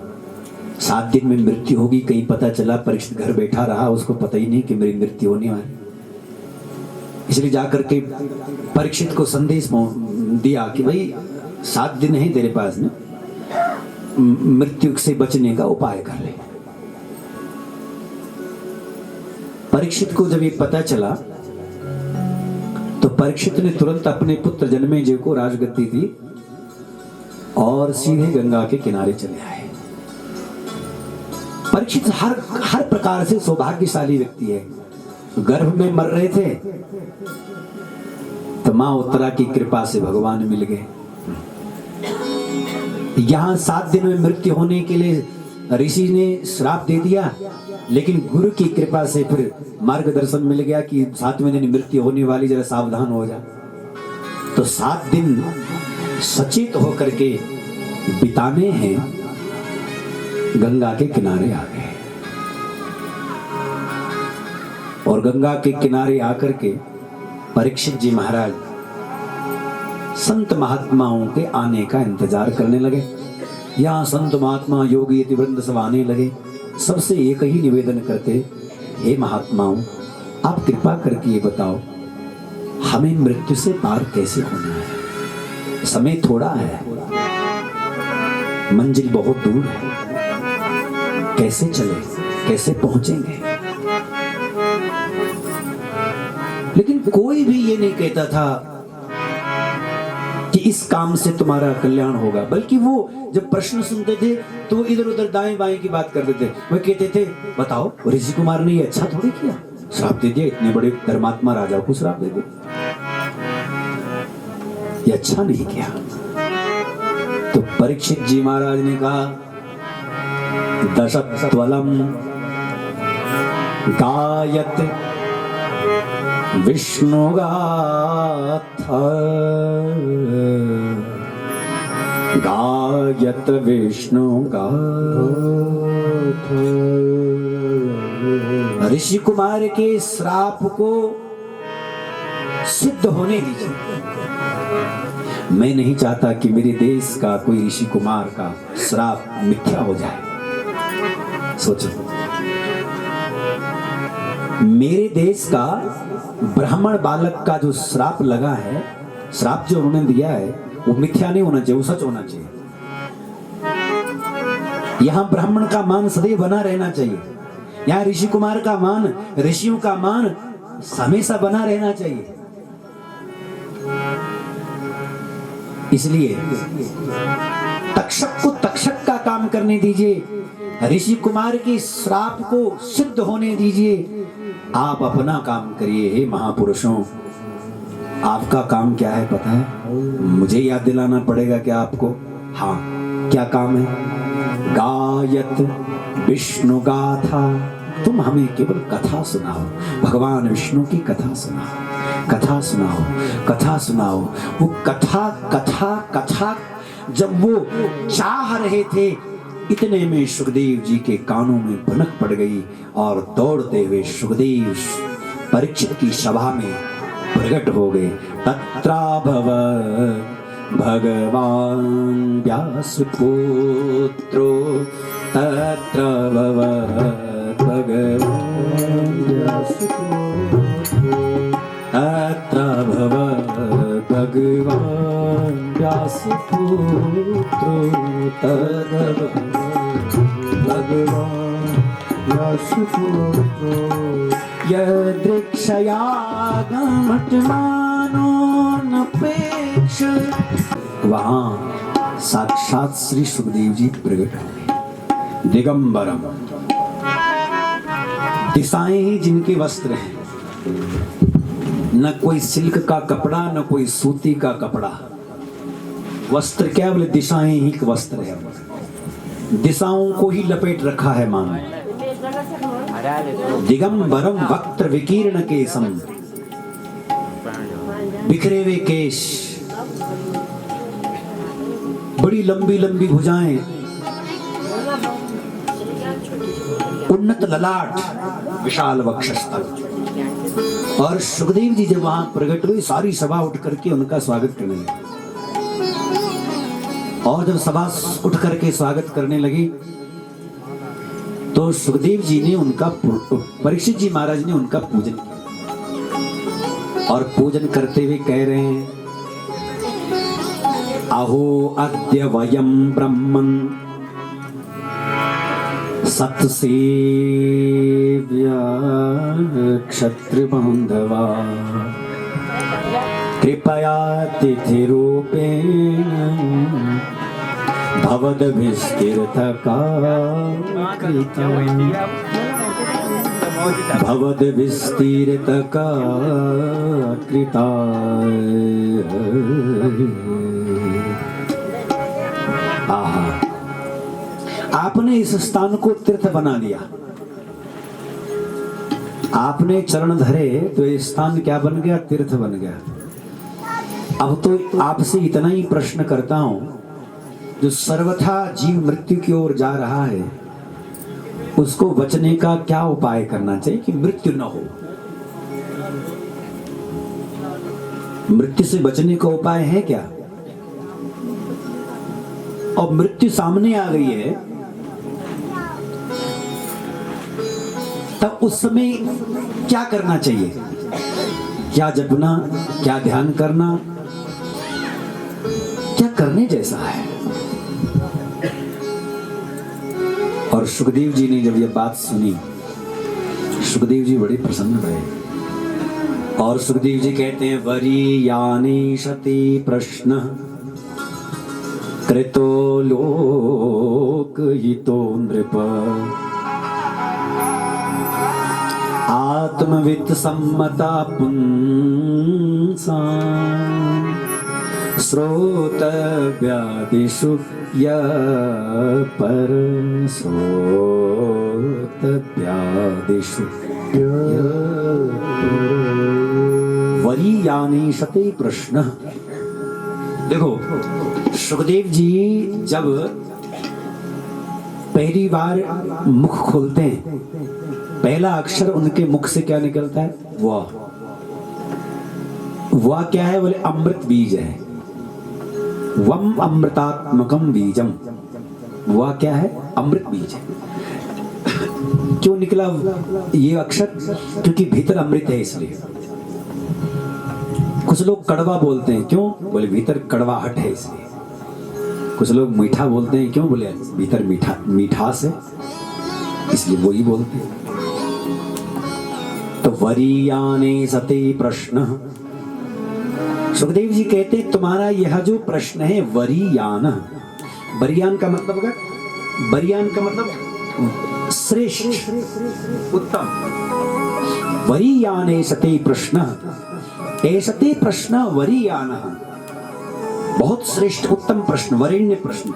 7 दिन में मृत्यु होगी, कहीं पता चला परीक्षित घर बैठा रहा, उसको पता ही नहीं कि मेरी मृत्यु होने वाली। इसलिए जाकर के परीक्षित को संदेश दिया कि भाई 7 दिन है तेरे पास में, मृत्यु से बचने का उपाय कर ले। परीक्षित को जब ये पता चला तो परीक्षित ने तुरंत अपने पुत्र जन्मेजय को राजगद्दी दी और सीधे गंगा के किनारे चले आए। परीक्षित हर प्रकार से सौभाग्यशाली व्यक्ति है। गर्भ में मर रहे थे तो मां उत्तरा की कृपा से भगवान मिल गए। यहां 7 दिन में मृत्यु होने के लिए ऋषि ने श्राप दे दिया, लेकिन गुरु की कृपा से फिर मार्गदर्शन मिल गया कि 7वें दिन मृत्यु होने वाली, जरा सावधान हो जा। तो 7 दिन सचेत होकर के बिताने हैं, गंगा के किनारे आ गए। और गंगा के किनारे आकर के परीक्षित जी महाराज संत महात्माओं के आने का इंतजार करने लगे। यहाँ संत महात्मा योगी यति वृंद सब आने लगे। सबसे एक ही निवेदन करते, हे महात्माओं, आप कृपा करके ये बताओ हमें मृत्यु से पार कैसे होना है। समय थोड़ा है, मंजिल बहुत दूर है, कैसे चले, कैसे पहुंचेंगे। लेकिन कोई भी ये नहीं कहता था कि इस काम से तुम्हारा कल्याण होगा, बल्कि वो जब प्रश्न सुनते थे तो वो इधर उधर दाएं बाएं की बात करते थे। वो कहते थे, बताओ ऋषि कुमार ने ये अच्छा थोड़ी किया, श्राप दे दिया, इतने बड़े धर्मात्मा राजा को श्राप दे दिया, ये अच्छा नहीं किया। तो परीक्षित जी महाराज ने कहा, दशत्वलम गायत विष्णुगाथा गायत विष्णुगाथा। ऋषि कुमार के श्राप को सिद्ध होने दीजिए। मैं नहीं चाहता कि मेरे देश का कोई ऋषि कुमार का श्राप मिथ्या हो जाए। सोचो, मेरे देश का ब्राह्मण बालक का जो श्राप लगा है, श्राप जो उन्होंने दिया है, वो मिथ्या नहीं होना चाहिए, वो सच होना चाहिए। यहां ब्राह्मण का मान सदैव बना रहना चाहिए। यहां ऋषि कुमार का मान, ऋषियों का मान हमेशा बना रहना चाहिए। इसलिए तक्षक को तक्षक का काम करने दीजिए, ऋषि कुमार के श्राप को सिद्ध होने दीजिए। आप अपना काम करिए। हे महापुरुषों, आपका काम क्या है पता है? मुझे याद दिलाना पड़ेगा क्या आपको? हाँ, क्या काम है? गायत विष्णु गाथा। तुम हमें केवल कथा सुनाओ, भगवान विष्णु की कथा सुनाओ, कथा सुनाओ, कथा सुनाओ। वो कथा कथा कथा जब वो चाह रहे थे, इतने में सुखदेव जी के कानों में भनक पड़ गई और दौड़ते हुए सुखदेव परीक्षित की सभा में प्रकट हो गए। तत्राभवत् भगवान व्यासपुत्रो, तत्राभवत् भगवान व्यासपुत्रो, तत्राभवत् भगवान व्यासपुत्रो, तत्राभवत् भगवान व्यासपुत्रो। यदृक्षयागमटमानो नपेक्ष। वहां साक्षात श्री सुखदेव जी प्रकट हुए, दिगंबरम। दिशाएं ही जिनके वस्त्र हैं, न कोई सिल्क का कपड़ा, न कोई सूती का कपड़ा। वस्त्र क्या बोले? दिशाएं ही वस्त्र है। दिशाओं को ही लपेट रखा है मान। दिगंबरम वक्त्र विकीर्ण केसम, बिखरे हुए केश, बड़ी लंबी लंबी भुजाएं, उन्नत ललाट, विशाल वक्षस्थल। और सुखदेव जी जब वहां प्रकट हुए, सारी सभा उठ करके उनका स्वागत करने लगी। और जब सभा उठ करके स्वागत करने लगी तो सुखदेव जी ने उनका, परीक्षित जी महाराज ने उनका पूजन किया। और पूजन करते हुए कह रहे हैं, अहो अद्य वयं ब्रह्मन् सत्सेव्या क्षत्रिबान्धवा, कृपया तिथिरूपेण भवद्भिस्तीर्थका कृता। आपने इस स्थान को तीर्थ बना दिया, आपने चरण धरे तो ये स्थान क्या बन गया? तीर्थ बन गया। अब तो आपसे इतना ही प्रश्न करता हूं, जो सर्वथा जीव मृत्यु की ओर जा रहा है, उसको बचने का क्या उपाय करना चाहिए कि मृत्यु न हो? मृत्यु से बचने का उपाय है क्या? और मृत्यु सामने आ गई है, तब उस समय क्या करना चाहिए? क्या जपना, क्या ध्यान करना, क्या करने जैसा है? और सुखदेव जी ने जब ये बात सुनी, सुखदेव जी बड़े प्रसन्न रहे। और सुखदेव जी कहते हैं, वरीयानि शति प्रश्न कृतो लोकहितो नृप, आत्मवित्त सम्मता पुंसा श्रोतव्यादिषु पर श्रोतव्यादिषु। वरीयानि शते प्रश्न। देखो, सुखदेव जी जब पहली बार मुख खोलते हैं, पहला अक्षर उनके मुख से क्या निकलता है? वाह। वाह क्या है? बोले अमृत बीज है। वम अमृतात्मकम बीजम। वाह क्या है? अमृत बीज है। क्यों निकला ये अक्षर? क्योंकि भीतर अमृत है, इसलिए। कुछ लोग कड़वा बोलते हैं, क्यों? बोले भीतर कड़वाहट है, इसलिए। कुछ लोग मीठा बोलते हैं, क्यों? बोले भीतर मिठास है, इसलिए वो ही बोलते हैं। तो वरीयाने सते प्रश्न। सुखदेव जी कहते, तुम्हारा यह जो प्रश्न है, वरीयान, वरीयान का मतलब क्या? वरीयान का मतलब श्रेष्ठ, उत्तम। वरीयाने सते प्रश्न, ऐसते प्रश्न वरीयान, बहुत श्रेष्ठ उत्तम प्रश्न, वरेण्य प्रश्न,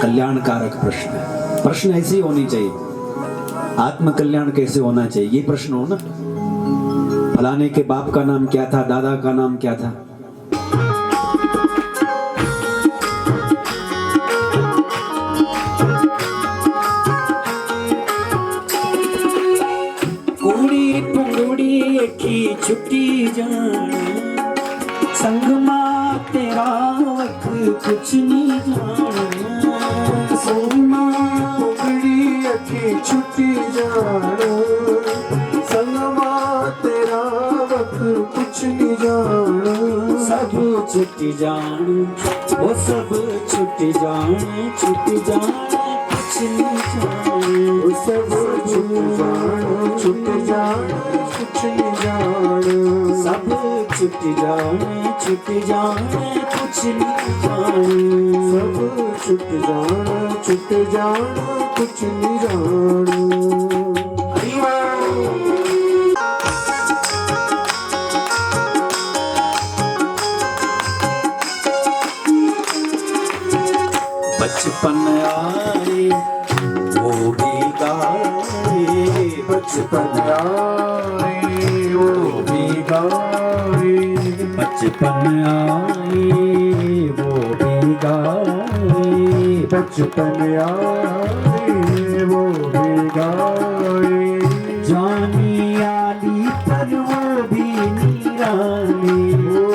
कल्याणकारक प्रश्न। प्रश्न ऐसे होनी चाहिए। आत्म कल्याण कैसे होना चाहिए, ये प्रश्न हो ना। फलाने के बाप का नाम क्या था, दादा का नाम क्या था? कुड़ी पुंगड़ी की छुट्टी जान, संग मां तेरा वक्त कुछ नहीं जाना। संग मां पुंगड़ी की छुट्टी जान, संग मां तेरा वक्त कुछ नहीं जाना। सब छुट जान, वो सब छुट जान, छुट जान कुछ नहीं जान। वो सब छुट जान, छुट जान कुछ नहीं जान। सब छुट जान, छुट जान कुछ नहीं जान। सब छुट जान, छुट जान कुछ नहीं जान। बचपन आए वो भी गाए, बचपन आए वो भी गाए, बचपन आए वो भी गाए, बचपन आए वो भी गाए। जानी आली पर वो भी निराली, वो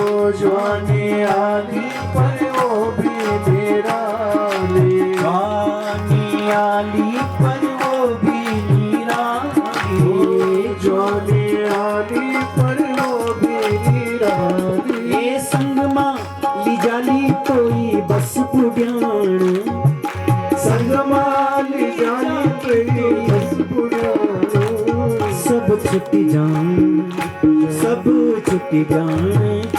जवानी आली पर वो भी निराली, जानी आली पर वो भी निराली, जवानी आली पर वो भी निराली। ये संग मां ली जाली तोई बस पुड्याण, संग माली जानी तेरी बस पुड्याणो, सब छुट्टी जान, सब छुट्टी जान,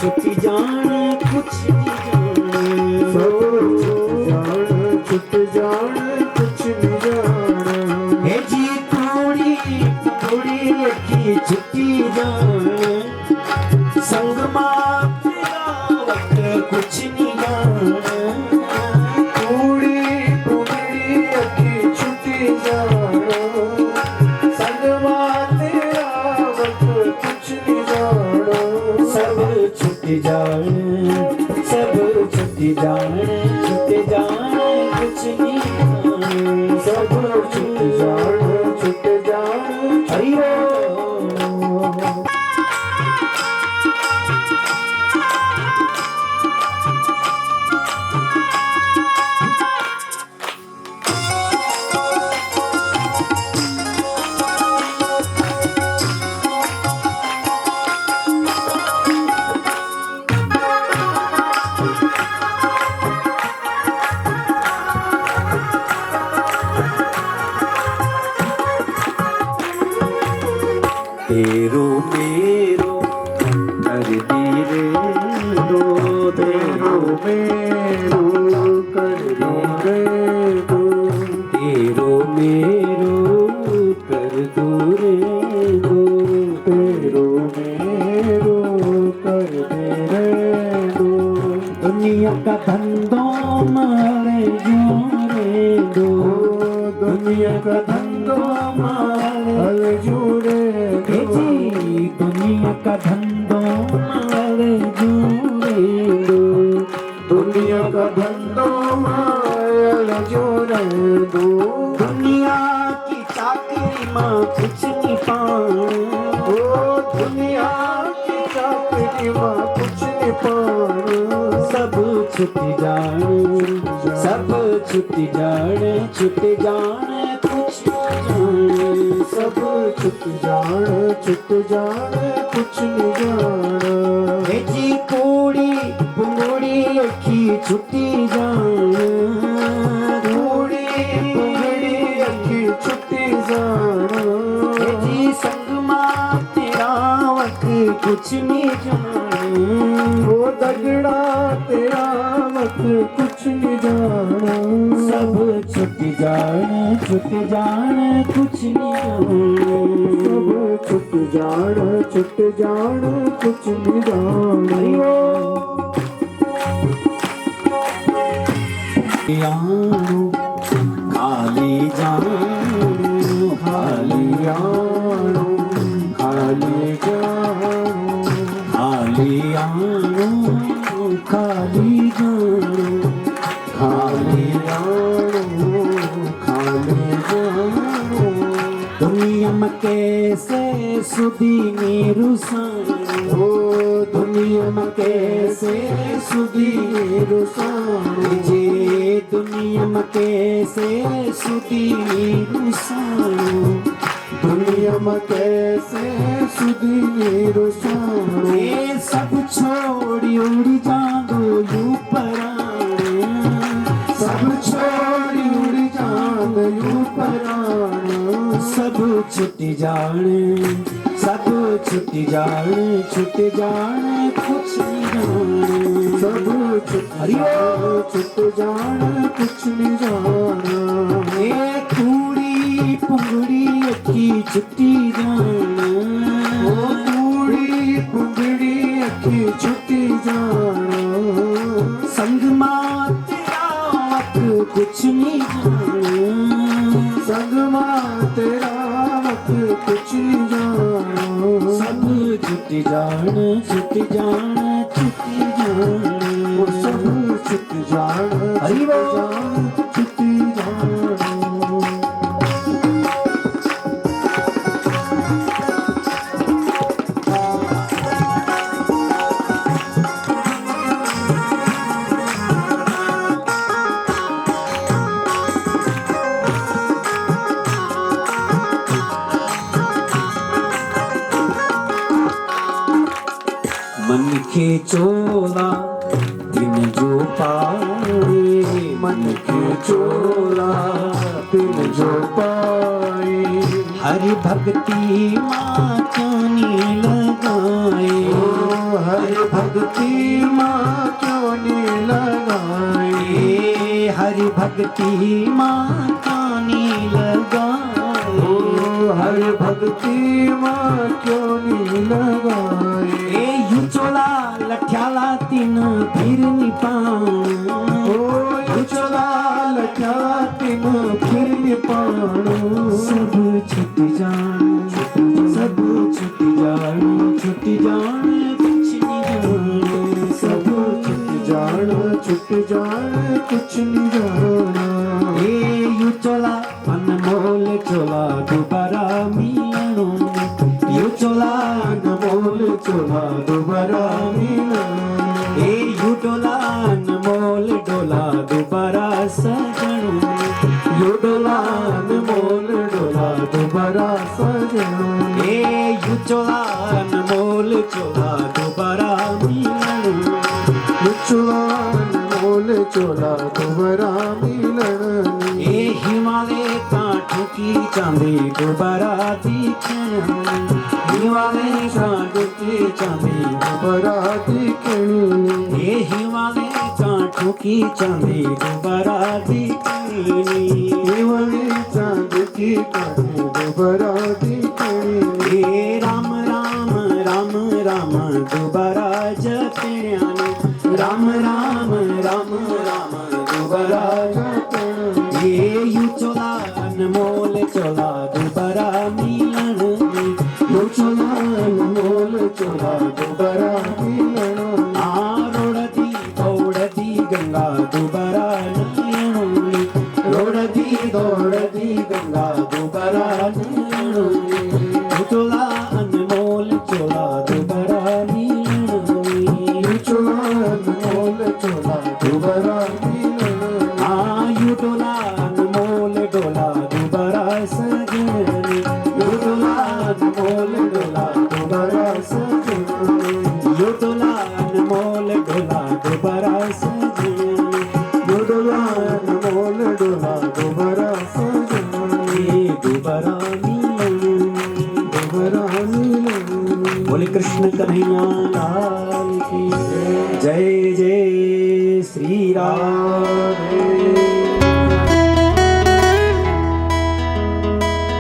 छुट्टी जान कुछ नहीं सब जान। छुट जान कुछ नहीं जाना। हे जी थोड़ी थोड़ी की छुट्टी जान, संग मां तेरा वक्त कुछ नहीं जान। थोड़ी थोड़ी अखी छुट्टी जाना, संग मां तेरा वक्त कुछ नहीं जाना। सब छुट्टी जान, सब छुट्टी जान, छुट्टी जान कुछ नहीं जान। सब छुट जान हरि ओम। तेरो मेरो कर दीरे दो, तेरो मेरो कर दे दो, तेरो मेरो कर दो रे दो, तेरो मेरो कर दे दो। दुनिया का धंधो मारे जोरे दो, दुनिया का धंधो मारे जोरे हे दो, जी दुनिया का धंधो मारे जोरे दो, दुनिया का धंधो मारे जोरे दो। दुनिया की चाकरी मां कुछ नहीं पाऊं, ओ दुनिया की चाकरी मां कुछ नहीं पाना। सब छुट्टी जान, सब छुट्टी जान, छुट्टी जान कुछ नहीं सब छुट जान कुछ नहीं जाना। हे जी कोड़ी पुंगड़ी अखी छुट्टी जान, थोड़ी थोड़ी अखी छुट्टी जाना। हे जी संग मां तेरा वक्त कुछ नहीं जान। वो दगड़ा तेरा वक्त कुछ नहीं जाना। सब छुट्टी जान, छुट्टी जान कुछ नहीं सब छुट जान कुछ नहीं जाना। जान खाली जानो, खाली आनो खाली जानो, खाली आनो, खाली जानो, खाली आनो खाली जानो। दुनिया में कैसे सुधी निरुसानो, ओ दुनिया में कैसे सुधी रुसानो। जे दुनिया में कैसे सुधी निरुसानो, दुनिया में कैसे सुधी रुसानो। ये सब छोड़ी उड़ी जादू यू पराने, सब छोड़ी उड़ जान यू पराना। सब छुट्टी जाने, सब छुट्टी जाने, छुट्टी जाने कुछ नहीं जाने। सब छुट जान कुछ नहीं जाना। ये कूड़ी पुंगड़ी की छुट्टी जाना, ओ कूड़ी पुंगड़ी अखी छुट्टी जाना। संग मां तेरा वक्त कुछ नहीं जाना, संग मां तेरा मत कुछ नहीं जाना, सब छुट जान छुट जान छुट जान, वो सब छुट जान हरि बोल। छुट जान। मन के चोला दिन जो पाए, मन के चोला दिन जो पाए, हरि भक्ति माँ क्यों नहीं लगाए, ओ हरि भक्ति माँ क्यों नहीं लगाए, हरि भक्ति माँ क्यों नहीं लगाए, ओ हरि भक्ति माँ क्यों नहीं लगाए, यू चोला लठ्याला तीन फिर नहीं पाऊं, ओ यू चला लख्या तीन फिर नहीं पाणो, सब छुट जान सब छुट जान छुट जान कुछ नहीं जान, सब छुट जान कुछ नहीं जाना, यू चोला अनमोल चोला दोबारा मिलनो, यू चोला अनमोल चोला दोबारा मिलना, यू डोला अनमोल डोला दोबारा सजनो, यो डोला अनमोल डोला दोबारा सजना, यू चोला अनमोल चोला दोबारा मिलनो, यो चोला अनमोल चोला दोबारा मिलना, हिमालय कांठों की चांदी दोबारा दिखना, हिमालय कांठों की चांदी दोबारा दिखनी, हिमालय कांठों की चांदी दोबारा दिखनी, केवली चांद की कहानी दोबारा दिखनी, राम राम राम राम दोबारा जपण्याने, राम राम राम राम दोबारा जपण्याने, यू चोला अनमोल चोला दोबारा मिलन, यो चोला अनमोल चोला दोबारा मिलना, रोड़दी दौड़दी गंगा दोबारा नयनोली, रोड़दी दौड़दी गंगा दोबारा नयनोली, चोला अनमोल चोला दोबारा मिलनोली, यो चोला अनमोल चोला दोबारा मिलना, यू डोला अनमोल डोला दोबारा सजनी, यो डोला अनमोल डोला दोबारा सजना, यू डोला अनमोल डोला दोबारा सजनी, यो डोला अनमोल डोला दोबारा सजना, दोबारा मिलन, दोबारा मिलना। बोले कृष्ण कन्हैया लाल की जय, जय श्री राम।